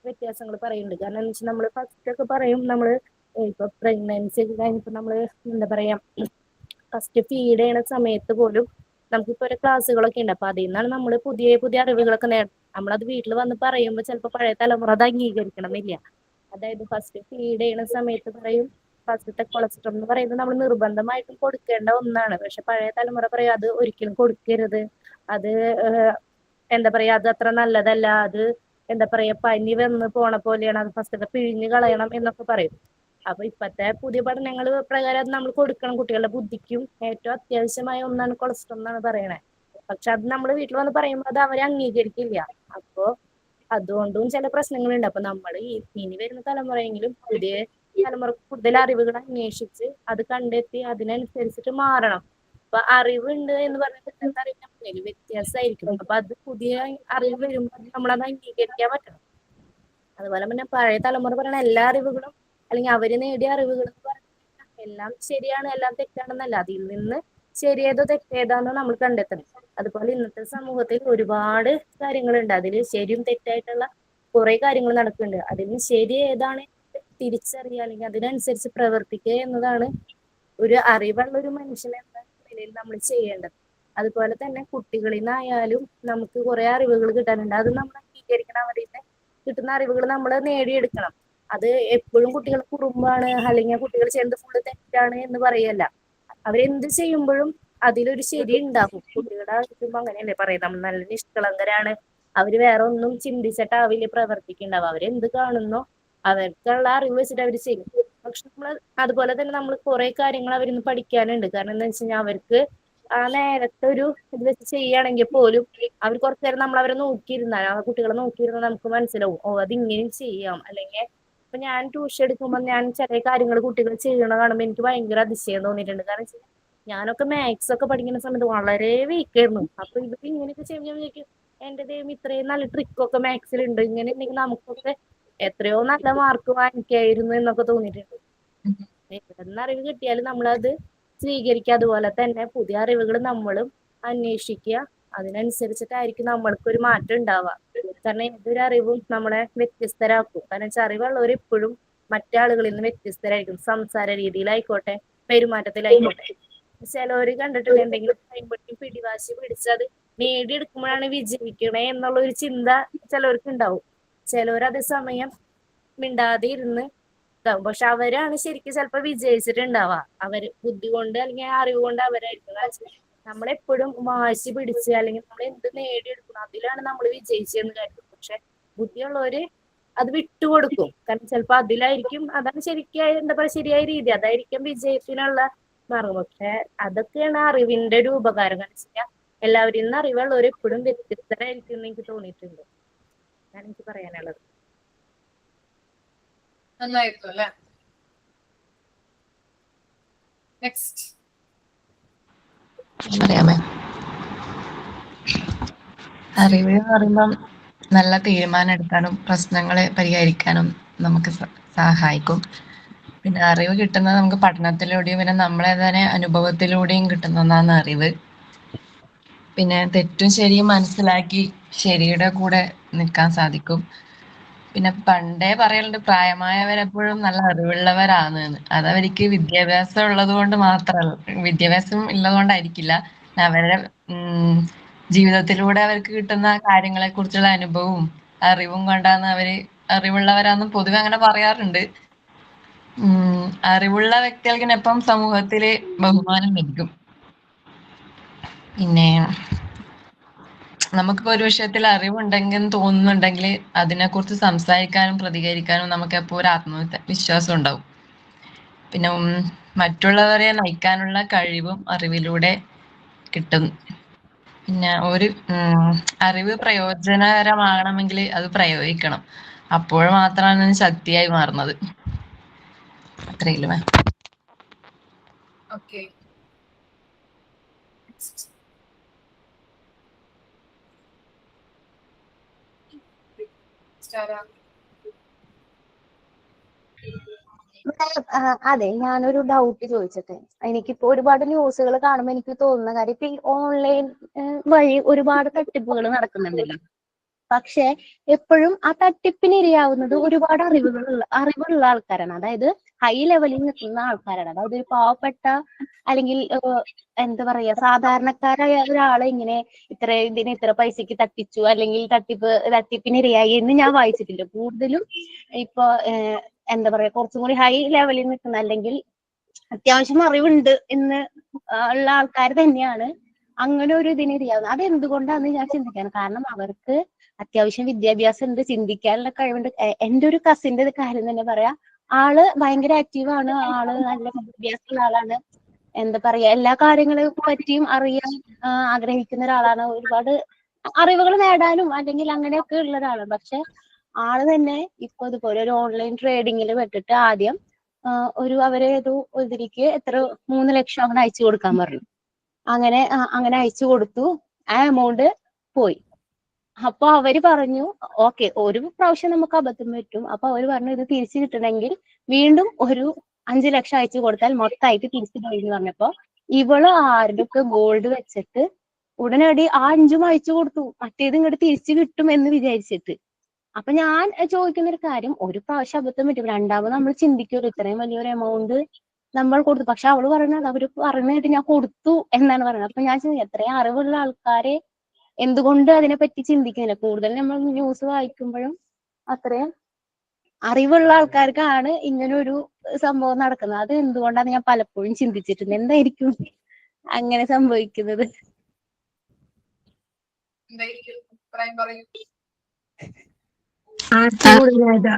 വ്യത്യാസങ്ങൾ പറയുന്നുണ്ട്. കാരണം എന്ന് വെച്ചാൽ നമ്മൾ ഫസ്റ്റ് ഒക്കെ പറയും, നമ്മള് ഇപ്പൊ പ്രഗ്നൻസി ഒക്കെ കഴിഞ്ഞിപ്പോ നമ്മള് എന്താ പറയാ ഫസ്റ്റ് ഫീഡ് ചെയ്യണ സമയത്ത് പോലും നമുക്കിപ്പോ ഒരു ക്ലാസ്സുകളൊക്കെ ഉണ്ട്. അപ്പൊ അതിൽ നിന്നാണ് നമ്മൾ പുതിയ പുതിയ അറിവുകളൊക്കെ നേടുന്നത്. നമ്മളത് വീട്ടിൽ വന്ന് പറയുമ്പോൾ ചിലപ്പോൾ പഴയ തലമുറ അത് അംഗീകരിക്കണമെന്നില്ല. അതായത് ഫസ്റ്റ് ഫീഡ് ചെയ്യണ സമയത്ത് പറയും ഫസ്റ്റത്തെ കൊളസ്ട്രോൾ എന്ന് പറയുന്നത് നമ്മൾ നിർബന്ധമായിട്ടും കൊടുക്കേണ്ട ഒന്നാണ്. പക്ഷെ പഴയ തലമുറ പറയും അത് ഒരിക്കലും കൊടുക്കരുത്, അത് എന്താ പറയാ അത് അത്ര നല്ലതല്ല, അത് എന്താ പറയാ പനി വന്ന് പോണ പോലെയാണ്, അത് ഫസ്റ്റത്തെ പിഴിഞ്ഞ് കളയണം എന്നൊക്കെ പറയും. അപ്പൊ ഇപ്പത്തെ പുതിയ പഠനങ്ങൾ പ്രകാരം അത് നമ്മൾ കൊടുക്കണം. കുട്ടികളുടെ ബുദ്ധിക്കും ഏറ്റവും അത്യാവശ്യമായ ഒന്നാണ് കൊളസ്ട്രോൾ എന്നാണ് പറയണേ. പക്ഷെ അത് നമ്മൾ വീട്ടിൽ വന്ന് പറയുമ്പോൾ അത് അവരെ അംഗീകരിക്കില്ല. അപ്പോ അതുകൊണ്ടും ചില പ്രശ്നങ്ങളുണ്ട്. അപ്പൊ നമ്മൾ ഇനി വരുന്ന തലമുറയെങ്കിലും പുതിയ തലമുറക്ക് കൂടുതൽ അറിവുകൾ അന്വേഷിച്ച് അത് കണ്ടെത്തി അതിനനുസരിച്ചിട്ട് മാറണം. അപ്പൊ അറിവുണ്ട് എന്ന് പറഞ്ഞിട്ട് എന്താ അറിവ് വ്യത്യാസമായിരിക്കും. അപ്പൊ അത് പുതിയ അറിവ് വരുമ്പോൾ നമ്മളത് അംഗീകരിക്കാൻ പറ്റണം. അതുപോലെ പിന്നെ പഴയ തലമുറ പറയുന്ന എല്ലാ അറിവുകളും അല്ലെങ്കിൽ അവര് നേടിയ അറിവുകൾ എന്ന് പറഞ്ഞാൽ എല്ലാം ശരിയാണ് എല്ലാം തെറ്റാണെന്നല്ല, അതിൽ നിന്ന് ശരിയേതോ തെറ്റേതാന്ന് നമ്മൾ കണ്ടെത്തണം. അതുപോലെ ഇന്നത്തെ സമൂഹത്തിൽ ഒരുപാട് കാര്യങ്ങളുണ്ട്, അതിൽ ശരിയും തെറ്റായിട്ടുള്ള കുറെ കാര്യങ്ങൾ നടക്കുന്നുണ്ട്. അതിന് ശരി ഏതാണ് തിരിച്ചറിയുക അല്ലെങ്കിൽ അതിനനുസരിച്ച് പ്രവർത്തിക്കുക എന്നതാണ് ഒരു അറിവുള്ള ഒരു മനുഷ്യൻ എന്ന നിലയിൽ നമ്മൾ ചെയ്യേണ്ടത്. അതുപോലെ തന്നെ കുട്ടികളിൽ നിന്നായാലും നമുക്ക് കുറെ അറിവുകൾ കിട്ടാനുണ്ട്, അത് നമ്മൾ അംഗീകരിക്കണം. അവരിൽ നിന്ന് കിട്ടുന്ന അറിവുകൾ നമ്മൾ നേടിയെടുക്കണം. അത് എപ്പോഴും കുട്ടികൾ കുറുമ്പാണ് അല്ലെങ്കിൽ കുട്ടികൾ ചെയ്യുന്നത് ഫുള്ള് തെറ്റാണ് എന്ന് പറയല്ല. അവരെന്ത് ചെയ്യുമ്പോഴും അതിലൊരു ശരി ഉണ്ടാകും. കുട്ടികളുടെ ആവശ്യം അങ്ങനെയല്ലേ പറയും, നമ്മൾ നല്ല നിഷ്കളങ്കരാണ്, അവര് വേറെ ഒന്നും ചിന്തിച്ചിട്ടാവില്ല പ്രവർത്തിക്കുന്നുണ്ടാവും. അവരെന്ത് കാണുന്നോ അവർക്കുള്ള അറിവ് വെച്ചിട്ട് അവർ ചെയ്യും. പക്ഷെ നമ്മൾ അതുപോലെ തന്നെ നമ്മൾ കുറെ കാര്യങ്ങൾ അവരിന്ന് പഠിക്കാനുണ്ട്. കാരണം എന്താ വെച്ച് കഴിഞ്ഞാൽ അവർക്ക് ആ നേരത്തെ ഒരു ഇത് വെച്ച് ചെയ്യുകയാണെങ്കിൽ പോലും അവർ കുറച്ചു നേരം നമ്മൾ അവരെ നോക്കിയിരുന്നാൽ, ആ കുട്ടികളെ നോക്കിയിരുന്നാൽ നമുക്ക് മനസ്സിലാവും, ഓ അത് ഇങ്ങനെയും ചെയ്യാം. അല്ലെങ്കിൽ ഇപ്പൊ ഞാൻ ട്യൂഷൻ എടുക്കുമ്പോൾ ഞാൻ ചില കാര്യങ്ങൾ കുട്ടികൾ ചെയ്യണ കാണുമ്പോൾ എനിക്ക് ഭയങ്കര അതിശയം തോന്നിയിട്ടുണ്ട്. കാരണം വെച്ചാൽ ഞാനൊക്കെ മാത്സ് ഒക്കെ പഠിക്കുന്ന സമയത്ത് വളരെ വീക്കായിരുന്നു. അപ്പൊ ഇവർക്ക് ഇങ്ങനെയൊക്കെ ചെയ്യുമ്പോൾ വിചാരിക്കും, എന്റെ ദൈവം ഇത്രയും നല്ല ട്രിക്കൊക്കെ മാത്സിലുണ്ട്, ഇങ്ങനെ ഉണ്ടെങ്കിൽ നമുക്കൊക്കെ എത്രയോ നല്ല മാർക്ക് വാങ്ങിക്കായിരുന്നു എന്നൊക്കെ തോന്നിയിട്ടുണ്ട്. എവിടെന്ന് അറിവ് കിട്ടിയാലും നമ്മളത് സ്വീകരിക്കുക. അതുപോലെ തന്നെ പുതിയ അറിവുകൾ നമ്മളും അന്വേഷിക്കുക. അതിനനുസരിച്ചിട്ടായിരിക്കും നമ്മൾക്കൊരു മാറ്റം ഉണ്ടാവുക. കാരണം ഏതൊരു അറിവും നമ്മളെ വ്യത്യസ്തരാക്കും. കാരണം വെച്ചാൽ അറിവുള്ളവർ എപ്പോഴും മറ്റാളുകളിൽ നിന്ന് വ്യത്യസ്തരായിരിക്കും. സംസാര രീതിയിലായിക്കോട്ടെ, പെരുമാറ്റത്തിലായിക്കോട്ടെ. ചിലവര് കണ്ടിട്ടുണ്ട് എന്തെങ്കിലും കഴിയുമ്പോഴേക്കും പിടിവാശി പിടിച്ചത് നേടിയെടുക്കുമ്പോഴാണ് വിജയിക്കണേ എന്നുള്ള ഒരു ചിന്ത ചിലവർക്ക് ഉണ്ടാവും. ചിലവർ അതേ സമയം മിണ്ടാതെ ഇരുന്ന് ഇതാവും. പക്ഷെ അവരാണ് ശരിക്കും ചിലപ്പോ വിജയിച്ചിട്ടുണ്ടാവുക. അവര് ബുദ്ധി കൊണ്ട് അല്ലെങ്കിൽ അറിവ് കൊണ്ട് അവരായിരിക്കും. നമ്മളെപ്പോഴും വാശി പിടിച്ച് അല്ലെങ്കിൽ നമ്മൾ എന്ത് നേടിയെടുക്കണം അതിലാണ് നമ്മൾ വിജയിച്ചെന്ന് കരുതും. പക്ഷെ ബുദ്ധിയുള്ളവര് അത് വിട്ടുകൊടുക്കും. കാരണം ചിലപ്പോ അതിലായിരിക്കും, അതാണ് ശരിക്കും എന്താ പറയുക ശരിയായ രീതി, അതായിരിക്കും വിജയത്തിനുള്ള മാർഗം. പക്ഷെ അതൊക്കെയാണ് അറിവിന്റെ ഒരു ഉപകാരം. കാരണം വെച്ച് കഴിഞ്ഞാൽ എല്ലാവരിൽ നിന്ന് അറിവുള്ളവർ എപ്പോഴും വ്യത്യസ്തരായിരിക്കും എന്ന് എനിക്ക് തോന്നിയിട്ടുണ്ട്. അതാണ് എനിക്ക് പറയാനുള്ളത്. നന്നായിരുന്നു അല്ലെ. നെക്സ്റ്റ് അറിയാമേ. അറിവ് എന്ന് പറയുമ്പം നല്ല തീരുമാനം എടുക്കാനും പ്രശ്നങ്ങളെ പരിഹരിക്കാനും നമുക്ക് സഹായിക്കും. പിന്നെ അറിവ് കിട്ടുന്നത് നമുക്ക് പഠനത്തിലൂടെയും പിന്നെ നമ്മളെ തന്നെ അനുഭവത്തിലൂടെയും കിട്ടുന്ന ഒന്നാണ് അറിവ്. പിന്നെ തെറ്റും ശരിയും മനസ്സിലാക്കി ശരിയുടെ കൂടെ നിൽക്കാൻ സാധിക്കും. പിന്നെ പണ്ടേ പറയലുണ്ട് പ്രായമായവരെപ്പോഴും നല്ല അറിവുള്ളവരാണ്. അതവർക്ക് വിദ്യാഭ്യാസം ഉള്ളത് കൊണ്ട് മാത്രമല്ല, വിദ്യാഭ്യാസം ഉള്ളത് കൊണ്ടായിരിക്കില്ല, അവരുടെ ജീവിതത്തിലൂടെ അവർക്ക് കിട്ടുന്ന കാര്യങ്ങളെ കുറിച്ചുള്ള അനുഭവവും അറിവും കൊണ്ടാണ് അവര് അറിവുള്ളവരാന്ന് പൊതുവെ അങ്ങനെ പറയാറുണ്ട്. അറിവുള്ള വ്യക്തികൾക്കിനൊപ്പം സമൂഹത്തില് ബഹുമാനം ലഭിക്കും. പിന്നെ നമുക്കിപ്പോ ഒരു വിഷയത്തിൽ അറിവുണ്ടെങ്കിൽ തോന്നുന്നുണ്ടെങ്കിൽ അതിനെക്കുറിച്ച് സംസാരിക്കാനും പ്രതികരിക്കാനും നമുക്ക് എപ്പോൾ ഒരു ആത്മവിശ്വാസം ഉണ്ടാവും. പിന്നെ മറ്റുള്ളവരെ നയിക്കാനുള്ള കഴിവും അറിവിലൂടെ കിട്ടും. പിന്നെ ഒരു അറിവ് പ്രയോജനകരമാകണമെങ്കിൽ അത് പ്രയോഗിക്കണം. അപ്പോൾ മാത്രമാണ് ശക്തിയായി മാറുന്നത്. അത്രയില്ല മാം. ഓക്കെ. അതെ, ഞാനൊരു ഡൗട്ട് ചോദിച്ചിട്ട്, എനിക്കിപ്പോ ഒരുപാട് ന്യൂസുകൾ കാണുമ്പോൾ എനിക്ക് തോന്നുന്ന കാര്യം, ഇപ്പൊ ഈ ഓൺലൈൻ വഴി ഒരുപാട് തട്ടിപ്പുകൾ നടക്കുന്നുണ്ടല്ലോ. പക്ഷെ എപ്പോഴും ആ തട്ടിപ്പിന് ഇരയാവുന്നത് ഒരുപാട് അറിവുള്ള ആൾക്കാരാണ്. അതായത് ഹൈ ലെവലിൽ നിൽക്കുന്ന ആൾക്കാരാണ്. അതായത് ഒരു പാവപ്പെട്ട അല്ലെങ്കിൽ എന്താ പറയാ സാധാരണക്കാരായ ഒരാളെ ഇങ്ങനെ ഇത്ര പൈസക്ക് തട്ടിച്ചു അല്ലെങ്കിൽ തട്ടിപ്പിന് ഇരയായി എന്ന് ഞാൻ വായിച്ചിട്ടില്ല. കൂടുതലും ഇപ്പൊ എന്താ പറയാ കുറച്ചും കൂടി ഹൈ ലെവലിൽ നിൽക്കുന്ന അല്ലെങ്കിൽ അത്യാവശ്യം അറിവുണ്ട് എന്ന് ഉള്ള ആൾക്കാർ തന്നെയാണ് അങ്ങനെ ഒരു ഇതിന് ഇരയാവുന്നത്. അതെന്തുകൊണ്ടാന്ന് ഞാൻ ചിന്തിക്കാണ്. കാരണം അവർക്ക് അത്യാവശ്യം വിദ്യാഭ്യാസം ഉണ്ട്, ചിന്തിക്കാനുള്ള കഴിവുണ്ട്. എന്റെ ഒരു കസിന്റെ കാര്യം തന്നെ പറയാം, ആള് ഭയങ്കര ആക്റ്റീവാണ്, ആള് നല്ല വിദ്യാഭ്യാസമുള്ള ആളാണ്, എന്താ പറയാ എല്ലാ കാര്യങ്ങളെ പറ്റിയും അറിയാൻ ആഗ്രഹിക്കുന്ന ഒരാളാണ്, ഒരുപാട് അറിവുകൾ നേടാനും അല്ലെങ്കിൽ അങ്ങനെയൊക്കെ ഉള്ള ഒരാളാണ്. പക്ഷെ ആള് തന്നെ ഇപ്പൊ ഇതുപോലെ ഒരു ഓൺലൈൻ ട്രേഡിങ്ങിൽ പെട്ടിട്ട് ആദ്യം അവരെ ഇതിലേക്ക് 3 ലക്ഷം അങ്ങനെ അയച്ചു കൊടുക്കാൻ പറഞ്ഞു. അങ്ങനെ അയച്ചു കൊടുത്തു. ആ എമൗണ്ട് പോയി. അപ്പൊ അവര് പറഞ്ഞു ഓക്കെ, ഒരു പ്രാവശ്യം നമുക്ക് അബദ്ധം പറ്റും. അപ്പൊ അവര് പറഞ്ഞു ഇത് തിരിച്ചു കിട്ടണമെങ്കിൽ വീണ്ടും ഒരു 5 ലക്ഷം അയച്ചു കൊടുത്താൽ മൊത്തമായിട്ട് തിരിച്ചു കഴിഞ്ഞു പറഞ്ഞപ്പോ ഇവള് ആരുടെയൊക്കെ ഗോൾഡ് വെച്ചിട്ട് ഉടനടി ആ 5 അയച്ചു കൊടുത്തു, മറ്റേത് ഇങ്ങോട്ട് തിരിച്ചു കിട്ടും എന്ന് വിചാരിച്ചിട്ട്. അപ്പൊ ഞാൻ ചോദിക്കുന്ന ഒരു കാര്യം, ഒരു പ്രാവശ്യം അബദ്ധം പറ്റും, രണ്ടാമത് നമ്മൾ ചിന്തിക്കുമല്ലോ ഇത്രയും വലിയൊരു എമൗണ്ട് നമ്മൾ കൊടുത്തു. പക്ഷെ അവള് പറയുന്നത് അവര് പറയുന്നതായിട്ട് ഞാൻ കൊടുത്തു എന്നാണ് പറയുന്നത്. അപ്പൊ ഞാൻ എത്രയും അറിവുള്ള ആൾക്കാരെ എന്തുകൊണ്ട് അതിനെപ്പറ്റി ചിന്തിക്കുന്നില്ല? കൂടുതൽ നമ്മൾ ന്യൂസ് വായിക്കുമ്പോഴും അത്രയും അറിവുള്ള ആൾക്കാർക്കാണ് ഇങ്ങനെ ഒരു സംഭവം നടക്കുന്നത്. അത് എന്തുകൊണ്ടാണ് ഞാൻ പലപ്പോഴും ചിന്തിച്ചിട്ടുണ്ട്. എന്തായിരിക്കും അങ്ങനെ സംഭവിക്കുന്നത്? ആർത്തി കൂടുതലായതാ.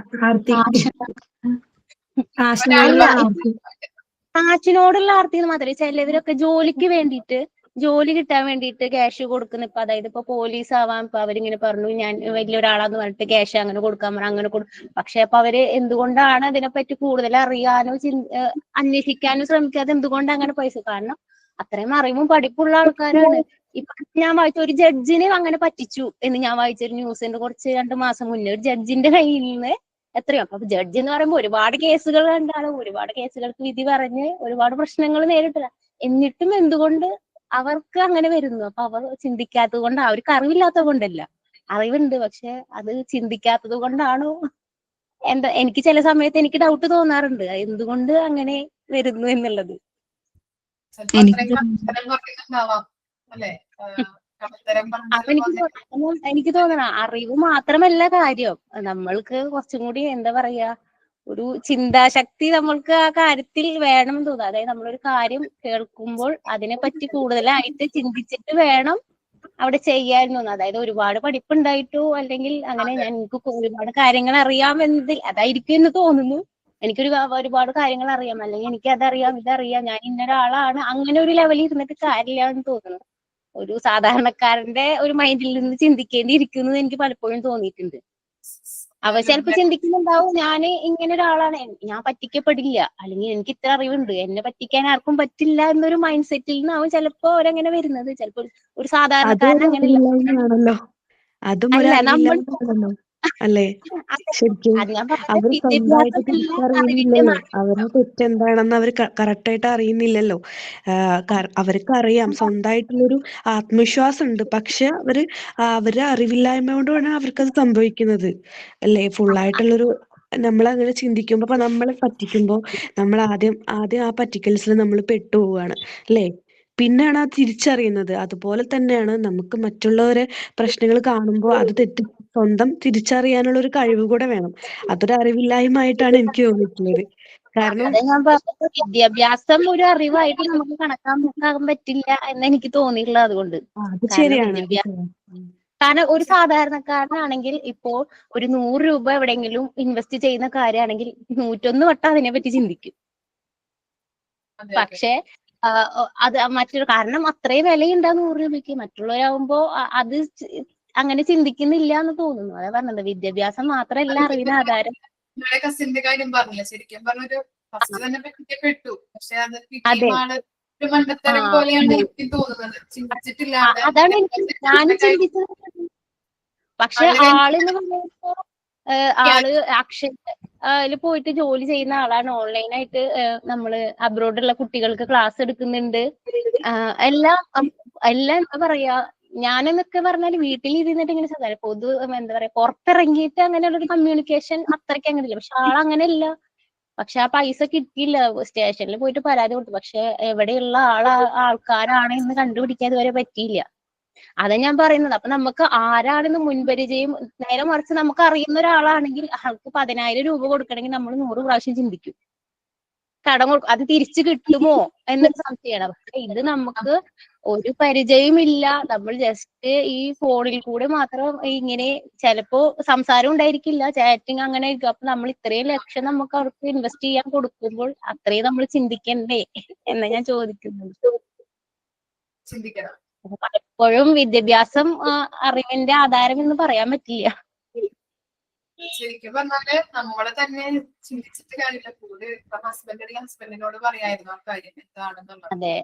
കാശിനോടുള്ള ആർത്തി മാത്രമേ, ചിലവരൊക്കെ ജോലിക്ക് വേണ്ടിയിട്ട്, ജോലി കിട്ടാൻ വേണ്ടിയിട്ട് ക്യാഷ് കൊടുക്കുന്ന, ഇപ്പൊ അതായത് ഇപ്പൊ പോലീസ് ആവാൻ ഇപ്പൊ അവരിങ്ങനെ പറഞ്ഞു ഞാൻ വലിയൊരാളാന്ന് പറഞ്ഞിട്ട് ക്യാഷ് അങ്ങനെ കൊടുക്കാൻ പറഞ്ഞു, അങ്ങനെ പക്ഷെ അപ്പൊ അവര് എന്തുകൊണ്ടാണ് അതിനെപ്പറ്റി കൂടുതൽ അറിയാനോ അന്വേഷിക്കാനോ ശ്രമിക്കാതെ എന്തുകൊണ്ട് അങ്ങനെ പൈസ? കാരണം അത്രയും അറിവും പഠിപ്പുള്ള ആൾക്കാരാണ്. ഇപ്പൊ ഞാൻ വായിച്ച ഒരു ജഡ്ജിനെ അങ്ങനെ പറ്റിച്ചു എന്ന് ഞാൻ വായിച്ചൊരു ന്യൂസിന്റെ കുറച്ച് 2 മാസം മുന്നേ. ഒരു ജഡ്ജിന്റെ കയ്യിൽ നിന്ന് എത്രയോ, അപ്പൊ ജഡ്ജി എന്ന് പറയുമ്പോൾ ഒരുപാട് കേസുകൾ കണ്ടാണ്, ഒരുപാട് കേസുകൾക്ക് വിധി പറഞ്ഞ് ഒരുപാട് പ്രശ്നങ്ങൾ നേരിട്ടില്ല. എന്നിട്ടും എന്തുകൊണ്ട് അവർക്ക് അങ്ങനെ വരുന്നു? അപ്പൊ അവർ ചിന്തിക്കാത്തത് കൊണ്ട്, അവർക്ക് അറിവില്ലാത്തത് കൊണ്ടല്ല, അറിവുണ്ട് പക്ഷെ അത് ചിന്തിക്കാത്തത് കൊണ്ടാണോ എന്താ? എനിക്ക് ചില സമയത്ത് എനിക്ക് ഡൗട്ട് തോന്നാറുണ്ട് എന്തുകൊണ്ട് അങ്ങനെ വരുന്നു എന്നുള്ളത്. അപ്പൊ എനിക്ക് തോന്നണം അറിവ് മാത്രമല്ല കാര്യം, നമ്മൾക്ക് കുറച്ചും കൂടി എന്താ പറയാ, ഒരു ചിന്താശക്തി നമ്മൾക്ക് ആ കാര്യത്തിൽ വേണം എന്ന് തോന്നുന്നു. അതായത് നമ്മളൊരു കാര്യം കേൾക്കുമ്പോൾ അതിനെപ്പറ്റി കൂടുതലായിട്ട് ചിന്തിച്ചിട്ട് വേണം അവിടെ ചെയ്യാൻ തോന്നുന്നു. അതായത് ഒരുപാട് പഠിപ്പുണ്ടായിട്ടോ അല്ലെങ്കിൽ അങ്ങനെ എനിക്ക് ഒരുപാട് കാര്യങ്ങൾ അറിയാമെന്ന് അതായിരിക്കും എന്ന് തോന്നുന്നു. ഒരുപാട് കാര്യങ്ങൾ അറിയാം, അല്ലെങ്കിൽ എനിക്ക് അതറിയാം ഇതറിയാം, ഞാൻ ഇന്നൊരാളാണ്, അങ്ങനെ ഒരു ലെവലിൽ ഇരുന്നിട്ട് കാര്യമില്ല എന്ന് തോന്നുന്നു. ഒരു സാധാരണക്കാരന്റെ ഒരു മൈൻഡിൽ നിന്ന് ചിന്തിക്കേണ്ടിയിരിക്കുന്നു എന്ന് എനിക്ക് പലപ്പോഴും തോന്നിയിട്ടുണ്ട്. അവ ചിലപ്പോ ചിന്തിക്കുന്നുണ്ടാവും ഞാൻ ഇങ്ങനെ ഒരാളാണ്, ഞാൻ പറ്റിക്കപ്പെടില്ല, അല്ലെങ്കിൽ എനിക്ക് ഇത്ര അറിവുണ്ട്, എന്നെ പറ്റിക്കാൻ ആർക്കും പറ്റില്ല എന്നൊരു മൈൻഡ് സെറ്റിൽ നിന്നാവും ചിലപ്പോ അവരങ്ങനെ വരുന്നത്. ചിലപ്പോ ഒരു സാധാരണക്കാരൻ അങ്ങനെയല്ല. അല്ല നമ്മൾ അല്ലേ? ശരിക്കും അവർ സ്വന്തമായിട്ട് തിരിച്ചറിയുന്നില്ലല്ലോ, അവരുടെ തെറ്റെന്താണെന്ന് അവർ കറക്റ്റായിട്ട് അറിയുന്നില്ലല്ലോ. അവർക്ക് അറിയാം, സ്വന്തമായിട്ടുള്ളൊരു ആത്മവിശ്വാസം ഉണ്ട്, പക്ഷെ അവരുടെ അറിവില്ലായ്മ കൊണ്ടാണ് അവർക്കത് സംഭവിക്കുന്നത് അല്ലേ? ഫുള്ളായിട്ടുള്ളൊരു നമ്മളങ്ങനെ ചിന്തിക്കുമ്പോ, അപ്പൊ നമ്മളെ പറ്റിക്കുമ്പോ നമ്മൾ ആദ്യം ആ പറ്റിക്കൽസിൽ നമ്മൾ പെട്ടുപോവാണ് അല്ലേ? പിന്നെയാണ് അത് തിരിച്ചറിയുന്നത്. അതുപോലെ തന്നെയാണ് നമുക്ക് മറ്റുള്ളവരെ പ്രശ്നങ്ങൾ കാണുമ്പോൾ അത് സ്വന്തം തിരിച്ചറിയാനുള്ള ഒരു കഴിവ് കൂടെ വേണം. അതൊരു അറിവില്ലായ്മയായിട്ടാണ് എനിക്ക് തോന്നിയിട്ടുള്ളത്. കാരണം ഞാൻ പറഞ്ഞത് വിദ്യാഭ്യാസം ഒരു അറിവായിട്ട് നമുക്ക് കണക്കാക്കാൻ പറ്റില്ല എന്ന് എനിക്ക് തോന്നിയിട്ടുള്ളത് അതുകൊണ്ട്. കാരണം ഒരു സാധാരണക്കാരനാണെങ്കിൽ ഇപ്പോൾ ഒരു 100 രൂപ എവിടെയെങ്കിലും ഇൻവെസ്റ്റ് ചെയ്യുന്ന കാര്യമാണെങ്കിൽ 101 വട്ടം അതിനെ പറ്റി ചിന്തിക്കും. പക്ഷെ അത് മറ്റൊരു കാരണം അത്രയും വിലയുണ്ടാ 100 രൂപയ്ക്ക്. മറ്റുള്ളവരാകുമ്പോ അത് അങ്ങനെ ചിന്തിക്കുന്നില്ല എന്ന് തോന്നുന്നു. അതാ പറഞ്ഞത്, വിദ്യാഭ്യാസം മാത്രമല്ല അറിവിന് ആധാരം. കസിന്റെ കാര്യം പറഞ്ഞില്ല, ശരിക്കും പറഞ്ഞൊരു ഫസ്റ്റ് തന്നെ പറ്റിക്കപ്പെട്ടു. പക്ഷെ അത് ആള് ഒരു മണ്ടത്തരം പോലെയാണ് എനിക്ക് തോന്നുന്നത്. ചിന്തിച്ചിട്ടില്ല. അതാണ് ഞാൻ ചിന്തിച്ചത്. പക്ഷെ ആളെന്ന് പറയുമ്പോ ആള് അക്ഷയയില് പോയിട്ട് ജോലി ചെയ്യുന്ന ആളാണ്. ഓൺലൈനായിട്ട് നമ്മള് അബ്രോഡുള്ള കുട്ടികൾക്ക് ക്ലാസ് എടുക്കുന്നുണ്ട്. എല്ലാം എന്താ പറയാ, ഞാനെന്നൊക്കെ പറഞ്ഞാൽ വീട്ടിൽ ഇരുന്നിട്ട് ഇങ്ങനെ എന്താ പറയാ, പുറത്തിറങ്ങിയിട്ട് അങ്ങനെയുള്ളൊരു കമ്മ്യൂണിക്കേഷൻ അത്രയ്ക്ക് അങ്ങനെയില്ല. പക്ഷെ ആളങ്ങനെയല്ല. പക്ഷെ ആ പൈസ കിട്ടിയില്ല, സ്റ്റേഷനിൽ പോയിട്ട് പരാതി കൊടുത്തു. പക്ഷെ എവിടെയുള്ള ആൾക്കാരാണ് എന്ന് കണ്ടുപിടിക്കാൻ ഇതുവരെ പറ്റിയില്ല. അതാ ഞാൻ പറയുന്നത്. അപ്പൊ നമുക്ക് ആരാണെന്ന് മുൻപരിചയം, നേരെ മറിച്ച് നമുക്ക് അറിയുന്ന ഒരാളാണെങ്കിൽ ആൾക്ക് 10,000 രൂപ കൊടുക്കണമെങ്കിൽ നമ്മൾ 100 പ്രാവശ്യം ചിന്തിക്കും. കടം കൊടുക്കും, അത് തിരിച്ചു കിട്ടുമോ എന്നൊരു സംശയമാണ്. പക്ഷെ ഇത് നമുക്ക് ഒരു പരിചയമില്ല, നമ്മൾ ജസ്റ്റ് ഈ ഫോണിൽ കൂടെ മാത്രം ഇങ്ങനെ, ചിലപ്പോ സംസാരം ഉണ്ടായിരിക്കില്ല, ചാറ്റിങ് അങ്ങനെ ആയിരിക്കും. അപ്പൊ നമ്മൾ ഇത്രയും ലക്ഷം നമുക്ക് അവർക്ക് ഇൻവെസ്റ്റ് ചെയ്യാൻ കൊടുക്കുമ്പോൾ അത്രയും നമ്മൾ ചിന്തിക്കണ്ടേ എന്നാ ഞാൻ ചോദിക്കുന്നത്. പലപ്പോഴും വിദ്യാഭ്യാസം അറിവിന്റെ ആധാരം എന്ന് പറയാൻ പറ്റില്ല. ശരിക്കും പറഞ്ഞാല് നമ്മള് തന്നെ ചിന്തിച്ചിട്ട് കാര്യമില്ല. കൂടെ ഇപ്പൊ ഹസ്ബൻഡിനോട് പറയായിരുന്നു ആ കാര്യം എന്താണെന്നുള്ളത്. അതെ.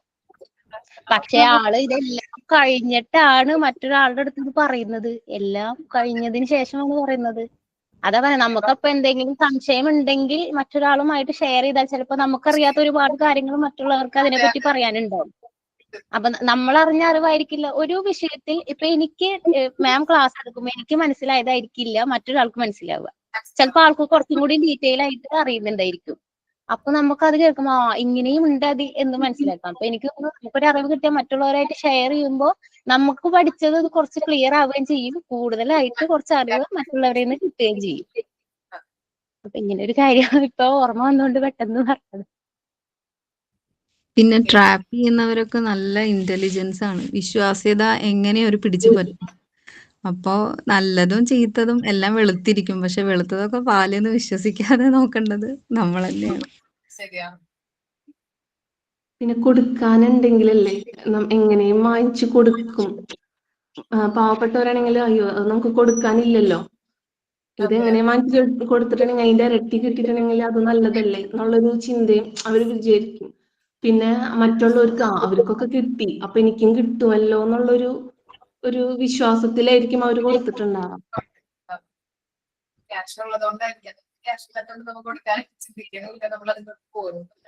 പക്ഷെ ആള് ഇതെല്ലാം കഴിഞ്ഞിട്ടാണ് മറ്റൊരാളുടെ അടുത്ത് ഇത് പറയുന്നത്. എല്ലാം കഴിഞ്ഞതിന് ശേഷമാണ് പറയുന്നത്. അതാ പറയാ, നമുക്കപ്പൊ എന്തെങ്കിലും സംശയം ഉണ്ടെങ്കിൽ മറ്റൊരാളുമായിട്ട് ഷെയർ ചെയ്താൽ ചിലപ്പോ നമുക്കറിയാത്ത ഒരുപാട് കാര്യങ്ങൾ മറ്റുള്ളവർക്ക് അതിനെപ്പറ്റി പറയാനുണ്ടാവും. അപ്പൊ നമ്മൾ അറിഞ്ഞ അറിവായിരിക്കില്ല ഒരു വിഷയത്തിൽ. ഇപ്പൊ എനിക്ക് മാം ക്ലാസ് എടുക്കുമ്പോ എനിക്ക് മനസ്സിലായതായിരിക്കില്ല മറ്റൊരാൾക്ക് മനസ്സിലാവുക. ചിലപ്പോ ആൾക്ക് കുറച്ചും കൂടി ഡീറ്റെയിൽ ആയിട്ട് അറിയുന്നുണ്ടായിരിക്കും. അപ്പൊ നമുക്ക് അത് കേൾക്കുമ്പോ ഇങ്ങനെയും ഉണ്ട് അത് എന്ന് മനസ്സിലാക്കാം. അപ്പൊ എനിക്ക് തോന്നുന്നു നമുക്കൊരു അറിവ് കിട്ടിയാൽ മറ്റുള്ളവരായിട്ട് ഷെയർ ചെയ്യുമ്പോൾ നമുക്ക് പഠിച്ചത് കുറച്ച് ക്ലിയർ ആവുകയും ചെയ്യും. കൂടുതലായിട്ട് കുറച്ച് അറിവ് മറ്റുള്ളവരിൽ നിന്ന് കിട്ടുകയും ചെയ്യും. അപ്പൊ ഇങ്ങനെ ഒരു കാര്യം ഇപ്പൊ ഓർമ്മ വന്നുകൊണ്ട് പെട്ടെന്ന് പറഞ്ഞത്. പിന്നെ ട്രാപ്പ് ചെയ്യുന്നവരൊക്കെ നല്ല ഇന്റലിജൻസ് ആണ്. വിശ്വാസ്യത എങ്ങനെ ഒരു പിടിച്ചു പറ്റും. അപ്പോ നല്ലതും ചീത്തതും എല്ലാം വെളുത്തിരിക്കും. പക്ഷെ വെളുത്തതൊക്കെ പാലെന്ന് വിശ്വസിക്കാതെ നോക്കേണ്ടത് നമ്മൾ തന്നെയാണ്. ശരിയാണ്. പിന്നെ കൊടുക്കാനുണ്ടെങ്കിലല്ലേ എങ്ങനെയും വാങ്ങിച്ചു കൊടുക്കും. പാവപ്പെട്ടവരാണെങ്കിൽ അയ്യോ അത് നമുക്ക് കൊടുക്കാനില്ലല്ലോ, ഇതെങ്ങനെ വാങ്ങിച്ചു കൊടുത്തിട്ടുണ്ടെങ്കിൽ അതിന്റെ ഇരട്ടി കിട്ടിയിട്ടുണ്ടെങ്കിൽ അത് നല്ലതല്ലേ എന്നുള്ളൊരു ചിന്തയും അവർ വിചാരിക്കും. പിന്നെ മറ്റുള്ളവർക്ക് അവർക്കൊക്കെ കിട്ടി അപ്പൊ എനിക്കും കിട്ടുമല്ലോ ഒരു വിശ്വാസത്തിലായിരിക്കും അവർ കൊടുത്തിട്ടുണ്ടാവാം. ക്യാഷ് ഉള്ളതുകൊണ്ടായിരിക്കും. ക്യാഷ് ഇല്ലാത്തതുകൊണ്ട് നമുക്ക് കൊടുക്കാൻ ചിന്തിക്കുന്നില്ല, നമ്മൾ അതിന് പോകുന്നില്ല.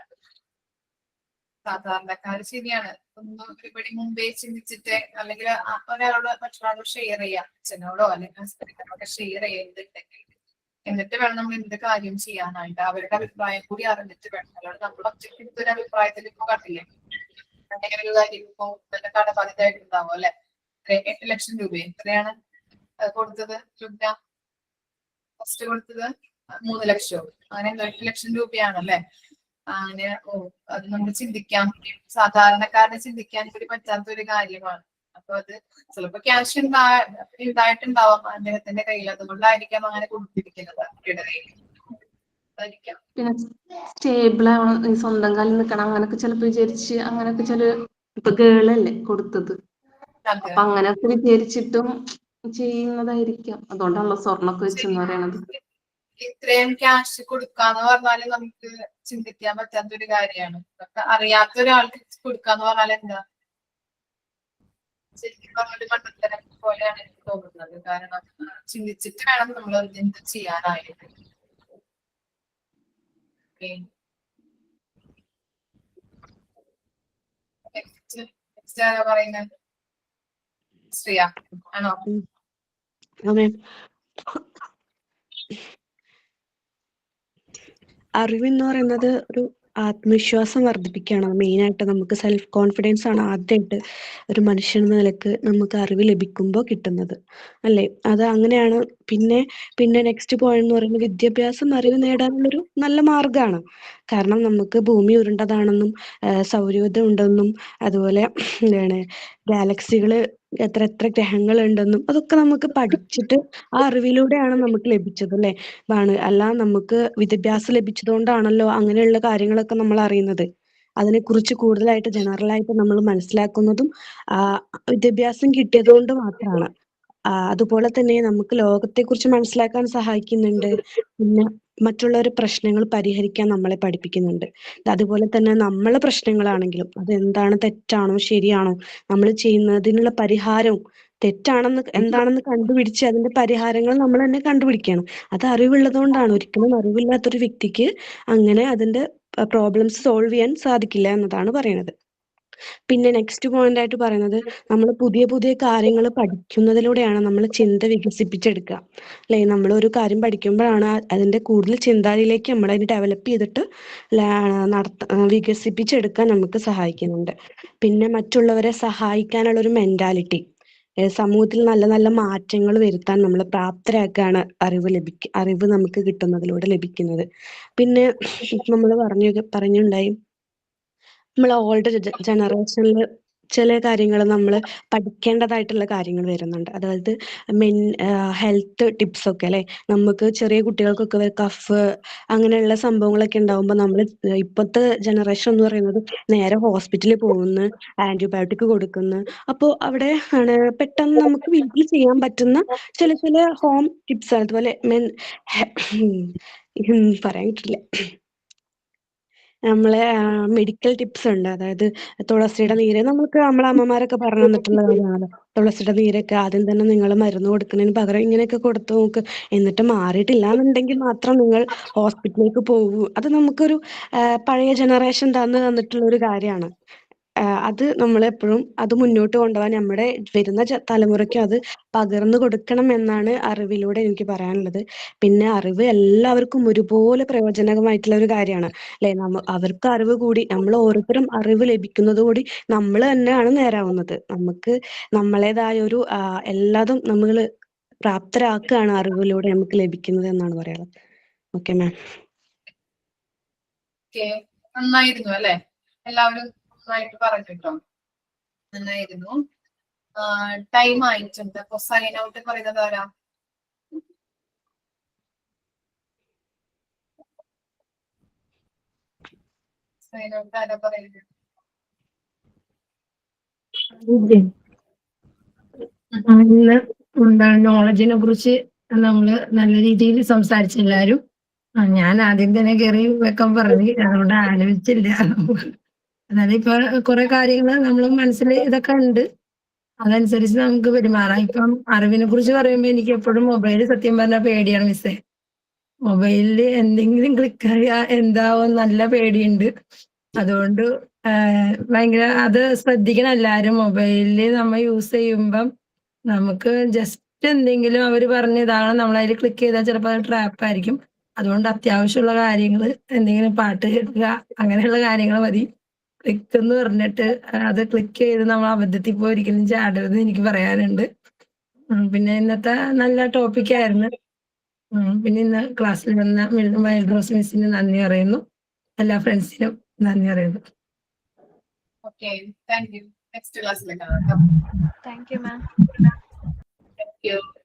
സാധാരണക്കാര് ശരിയാണ് ഒന്നും ഒരുപടി മുമ്പേ ചിന്തിച്ചിട്ട്, അല്ലെങ്കിൽ ഒരാളോട് മറ്റൊരാളോട് ഷെയർ ചെയ്യാം, അച്ഛനോടോ അല്ലെങ്കിൽ ഹസ്ബൻഡിനോടൊക്കെ ഷെയർ ചെയ്യുന്നുണ്ടെങ്കിൽ എന്നിട്ട് വേണം നമ്മൾ എന്ത് കാര്യം ചെയ്യാനായിട്ട്. അവരുടെ അഭിപ്രായം കൂടി അറിഞ്ഞിട്ട് വേണം. അല്ലാണ്ട് നമ്മൾ ഒറ്റയ്ക്ക് ഒരു അഭിപ്രായത്തിൽ ഇപ്പൊ കണ്ടില്ലേ എന്തെങ്കിലും ഒരു കാര്യം ഇപ്പൊ നല്ല കടബാധിതമായിട്ടുണ്ടാവും അല്ലെ. 8 ലക്ഷം രൂപ എത്രയാണ് കൊടുത്തത്? ഫസ്റ്റ് കൊടുത്തത് 3 ലക്ഷവും അങ്ങനെ 8 ലക്ഷം രൂപയാണല്ലേ. അങ്ങനെ അത് നമ്മൾ ചിന്തിക്കാൻ, സാധാരണക്കാരനെ ചിന്തിക്കാൻ കൂടി പറ്റാത്ത ഒരു കാര്യമാണ്. അപ്പൊ അത് ചിലപ്പോ ക്യാഷ് ഉണ്ടായിട്ടുണ്ടാവാം അദ്ദേഹത്തിന്റെ കയ്യിൽ, അതുകൊണ്ടായിരിക്കാം അങ്ങനെ കൊടുത്തിരിക്കുന്നത്. പിന്നെ സ്റ്റേബിൾ ആവണം, സ്വന്തം കാലിൽ നിൽക്കണം, അങ്ങനൊക്കെ ചിലപ്പോ വിചാരിച്ച് അങ്ങനൊക്കെ ഇപ്പൊ ഗേളല്ലേ കൊടുത്തത്, അപ്പൊ അങ്ങനൊക്കെ വിചാരിച്ചിട്ടും ചെയ്യുന്നതായിരിക്കാം. അതുകൊണ്ടാണല്ലോ സ്വർണ്ണൊക്കെ വെച്ചെന്ന് പറയണത്. ഇത്രയും ക്യാഷ് കൊടുക്കാന്ന് പറഞ്ഞാല് നമുക്ക് ചിന്തിക്കാൻ പറ്റാത്തൊരു കാര്യമാണ്. അറിയാത്ത ഒരാൾക്ക് കൊടുക്കാന്ന് പറഞ്ഞാൽ എന്താ ശരിക്കും പറഞ്ഞൊരു മണ്ടത്തരം പോലെയാണ് എനിക്ക് തോന്നുന്നത്. കാരണം ചിന്തിച്ചിട്ട് വേണം നമ്മൾ എന്ത് ചെയ്യാനായിട്ട്. പറയുന്നത് ശ്രീയ ആണോ? അറിവെന്ന് പറയുന്നത് ഒരു ആത്മവിശ്വാസം വർദ്ധിപ്പിക്കുകയാണ്. മെയിനായിട്ട് നമുക്ക് സെൽഫ് കോൺഫിഡൻസ് ആണ് ആദ്യമായിട്ട് ഒരു മനുഷ്യൻ എന്ന നിലക്ക് നമുക്ക് അറിവ് ലഭിക്കുമ്പോൾ കിട്ടുന്നത് അല്ലേ. അത് അങ്ങനെയാണ്. പിന്നെ നെക്സ്റ്റ് പോയിന്റ് എന്ന് പറയുന്നത് വിദ്യാഭ്യാസം അറിവ് നേടാനുള്ളൊരു നല്ല മാർഗമാണ്. കാരണം നമുക്ക് ഭൂമി ഉരുണ്ടതാണെന്നും സൗരയൂഥം ഉണ്ടെന്നും അതുപോലെ എന്താണ് ഗാലക്സികള് എത്ര ഗ്രഹങ്ങൾ ഉണ്ടെന്നും അതൊക്കെ നമുക്ക് പഠിച്ചിട്ട് ആ അറിവിലൂടെയാണ് നമുക്ക് ലഭിച്ചത് അല്ലേ. അല്ല നമുക്ക് വിദ്യാഭ്യാസം ലഭിച്ചതുകൊണ്ടാണല്ലോ അങ്ങനെയുള്ള കാര്യങ്ങളൊക്കെ നമ്മൾ അറിയുന്നത്. അതിനെക്കുറിച്ച് കൂടുതലായിട്ട് ജനറലായിട്ട് നമ്മൾ മനസ്സിലാക്കുന്നതും വിദ്യാഭ്യാസം കിട്ടിയത് കൊണ്ട് മാത്രമാണ്. അതുപോലെ തന്നെ നമുക്ക് ലോകത്തെക്കുറിച്ച് മനസ്സിലാക്കാൻ സഹായിക്കുന്നുണ്ട്. പിന്നെ മറ്റുള്ളവരുടെ പ്രശ്നങ്ങൾ പരിഹരിക്കാൻ നമ്മളെ പഠിപ്പിക്കുന്നുണ്ട്. അതുപോലെ തന്നെ നമ്മളെ പ്രശ്നങ്ങളാണെങ്കിലും അതെന്താണ്, തെറ്റാണോ ശരിയാണോ, നമ്മൾ ചെയ്യുന്നതിനുള്ള പരിഹാരവും എന്താണെന്ന് കണ്ടുപിടിച്ച് അതിന്റെ പരിഹാരങ്ങൾ നമ്മൾ തന്നെ കണ്ടുപിടിക്കണം. അത് അറിവുള്ളത് കൊണ്ടാണ്. ഒരിക്കലും അറിവില്ലാത്തൊരു വ്യക്തിക്ക് അങ്ങനെ അതിന്റെ പ്രോബ്ലംസ് സോൾവ് ചെയ്യാൻ സാധിക്കില്ല എന്നതാണ് പറയുന്നത്. പിന്നെ നെക്സ്റ്റ് പോയിന്റ് ആയിട്ട് പറയുന്നത് നമ്മൾ പുതിയ കാര്യങ്ങൾ പഠിക്കുന്നതിലൂടെയാണ് നമ്മൾ ചിന്ത വികസിപ്പിച്ചെടുക്കുക അല്ലെ. നമ്മൾ ഒരു കാര്യം പഠിക്കുമ്പോഴാണ് അതിന്റെ കൂടുതൽ ചിന്താതിലേക്ക് നമ്മൾ അതിനെ ഡെവലപ്പ് ചെയ്തിട്ട് വികസിപ്പിച്ചെടുക്കാൻ നമുക്ക് സഹായിക്കുന്നുണ്ട്. പിന്നെ മറ്റുള്ളവരെ സഹായിക്കാനുള്ള ഒരു മെന്റാലിറ്റി, സമൂഹത്തിൽ നല്ല നല്ല മാറ്റങ്ങൾ വരുത്താൻ നമ്മൾ പ്രാപ്തരാക്കാണ് അറിവ് നമുക്ക് കിട്ടുന്നതിലൂടെ ലഭിക്കുന്നത്. പിന്നെ നമ്മൾ പറഞ്ഞുണ്ടായി നമ്മൾ ഓൾഡ് ജനറേഷനിൽ ചില കാര്യങ്ങൾ നമ്മൾ പഠിക്കേണ്ടതായിട്ടുള്ള കാര്യങ്ങൾ വരുന്നുണ്ട്. അതായത് ഹെൽത്ത് ടിപ്സ് ഒക്കെ അല്ലെ, നമുക്ക് ചെറിയ കുട്ടികൾക്കൊക്കെ കഫ് അങ്ങനെയുള്ള സംഭവങ്ങളൊക്കെ ഉണ്ടാവുമ്പോൾ നമ്മൾ ഇപ്പോഴത്തെ ജനറേഷൻ എന്ന് പറയുന്നത് നേരെ ഹോസ്പിറ്റലിൽ പോകുന്നു, ആന്റിബയോട്ടിക് കൊടുക്കുന്നു. അപ്പോൾ അവിടെ പെട്ടെന്ന് നമുക്ക് വീട്ടിൽ ചെയ്യാൻ പറ്റുന്ന ചില ഹോം ടിപ്സ്, അതുപോലെ പറയാൻ പറ്റില്ല, നമ്മളെ മെഡിക്കൽ ടിപ്സ് ഉണ്ട്. അതായത് തുളസിയുടെ നീര് നമുക്ക് നമ്മളെ അമ്മമാരൊക്കെ പറഞ്ഞു തന്നിട്ടുള്ള കാര്യമാണല്ലോ. തുളസിയുടെ നീരൊക്കെ ആദ്യം തന്നെ നിങ്ങൾ മരുന്ന് കൊടുക്കുന്നതിന് പകരം ഇങ്ങനെയൊക്കെ കൊടുത്തു നോക്ക്, എന്നിട്ട് മാറിയിട്ടില്ല എന്നുണ്ടെങ്കിൽ മാത്രം നിങ്ങൾ ഹോസ്പിറ്റലിലേക്ക് പോകൂ. അത് നമുക്കൊരു പഴയ ജനറേഷൻ തന്നിട്ടുള്ള ഒരു കാര്യമാണ്. അത് നമ്മളെപ്പോഴും അത് മുന്നോട്ട് കൊണ്ടുപോകാൻ നമ്മുടെ വരുന്ന തലമുറയ്ക്ക് അത് പകർന്നു കൊടുക്കണം എന്നാണ് അറിവിലൂടെ എനിക്ക് പറയാനുള്ളത്. പിന്നെ അറിവ് എല്ലാവർക്കും ഒരുപോലെ പ്രയോജനകമായിട്ടുള്ള ഒരു കാര്യമാണ് അല്ലെ. അവർക്ക് അറിവ് കൂടി നമ്മൾ ഓരോരുത്തരും അറിവ് ലഭിക്കുന്നത് കൂടി നമ്മൾ തന്നെയാണ് നേരാവുന്നത്. നമുക്ക് നമ്മളേതായ ഒരു എല്ലാതും നമ്മൾ പ്രാപ്തരാക്കുകയാണ് അറിവിലൂടെ നമുക്ക് ലഭിക്കുന്നത് എന്നാണ് പറയാനുള്ളത്. Okay ma'am. നന്നായിരുന്നു അല്ലെ, എല്ലാവരും നന്നായിട്ട് പറഞ്ഞു കേട്ടോ, നന്നായിരുന്നു. ടൈം ആയിട്ടുണ്ട്. അപ്പൊ സൈൻ ഔട്ട് പറയുന്നത് ആരാ? സൈൻ ഔട്ട് ആരാ പറയുന്നത്? ഇന്ന് എന്താണ് നോളജിനെ കുറിച്ച് നമ്മള് നല്ല രീതിയിൽ സംസാരിച്ച എല്ലാരും. ഞാൻ ആദ്യം തന്നെ കയറി വെക്കാൻ പറഞ്ഞു, അതുകൊണ്ട് ആലോചിച്ചില്ല. അതായത് ഇപ്പൊ കുറെ കാര്യങ്ങൾ നമ്മൾ മനസ്സിൽ ഇതൊക്കെ ഉണ്ട്, അതനുസരിച്ച് നമുക്ക് പെരുമാറാം. ഇപ്പം അറിവിനെ കുറിച്ച് പറയുമ്പോൾ എനിക്ക് എപ്പോഴും മൊബൈല് സത്യം പറഞ്ഞാൽ പേടിയാണ് മിസ്സേ. മൊബൈലില് എന്തെങ്കിലും ക്ലിക്ക് ആയാ എന്താവും നല്ല പേടിയുണ്ട്. അതുകൊണ്ട് ഭയങ്കര അത് ശ്രദ്ധിക്കണം എല്ലാരും. മൊബൈലില് നമ്മൾ യൂസ് ചെയ്യുമ്പം നമുക്ക് ജസ്റ്റ് എന്തെങ്കിലും അവർ പറഞ്ഞ ഇതാണ്, നമ്മളതിൽ ക്ലിക്ക് ചെയ്താൽ ചിലപ്പോൾ അത് ട്രാപ്പ് ആയിരിക്കും. അതുകൊണ്ട് അത്യാവശ്യമുള്ള കാര്യങ്ങൾ, എന്തെങ്കിലും പാട്ട് കേൾക്കുക അങ്ങനെയുള്ള കാര്യങ്ങൾ മതി. ക്ലിക്ക് എന്ന് പറഞ്ഞിട്ട് അത് ക്ലിക്ക് ചെയ്ത് നമ്മൾ അബദ്ധത്തിൽ പോയി ഒരിക്കലും ചാടരുത് എനിക്ക് പറയാനുണ്ട്. പിന്നെ ഇന്നത്തെ നല്ല ടോപ്പിക്കായിരുന്നു. പിന്നെ ഇന്ന് ക്ലാസ്സിൽ വന്ന വൈൽഡ്രോസ് മിസ്സിന് നന്ദി പറയുന്നു, എല്ലാ ഫ്രണ്ട്സിനും നന്ദി പറയുന്നു. Okay, thank U. നെക്സ്റ്റ് ക്ലാസ്സിൽ കാണാം. Thank you, ma'am. Thank you.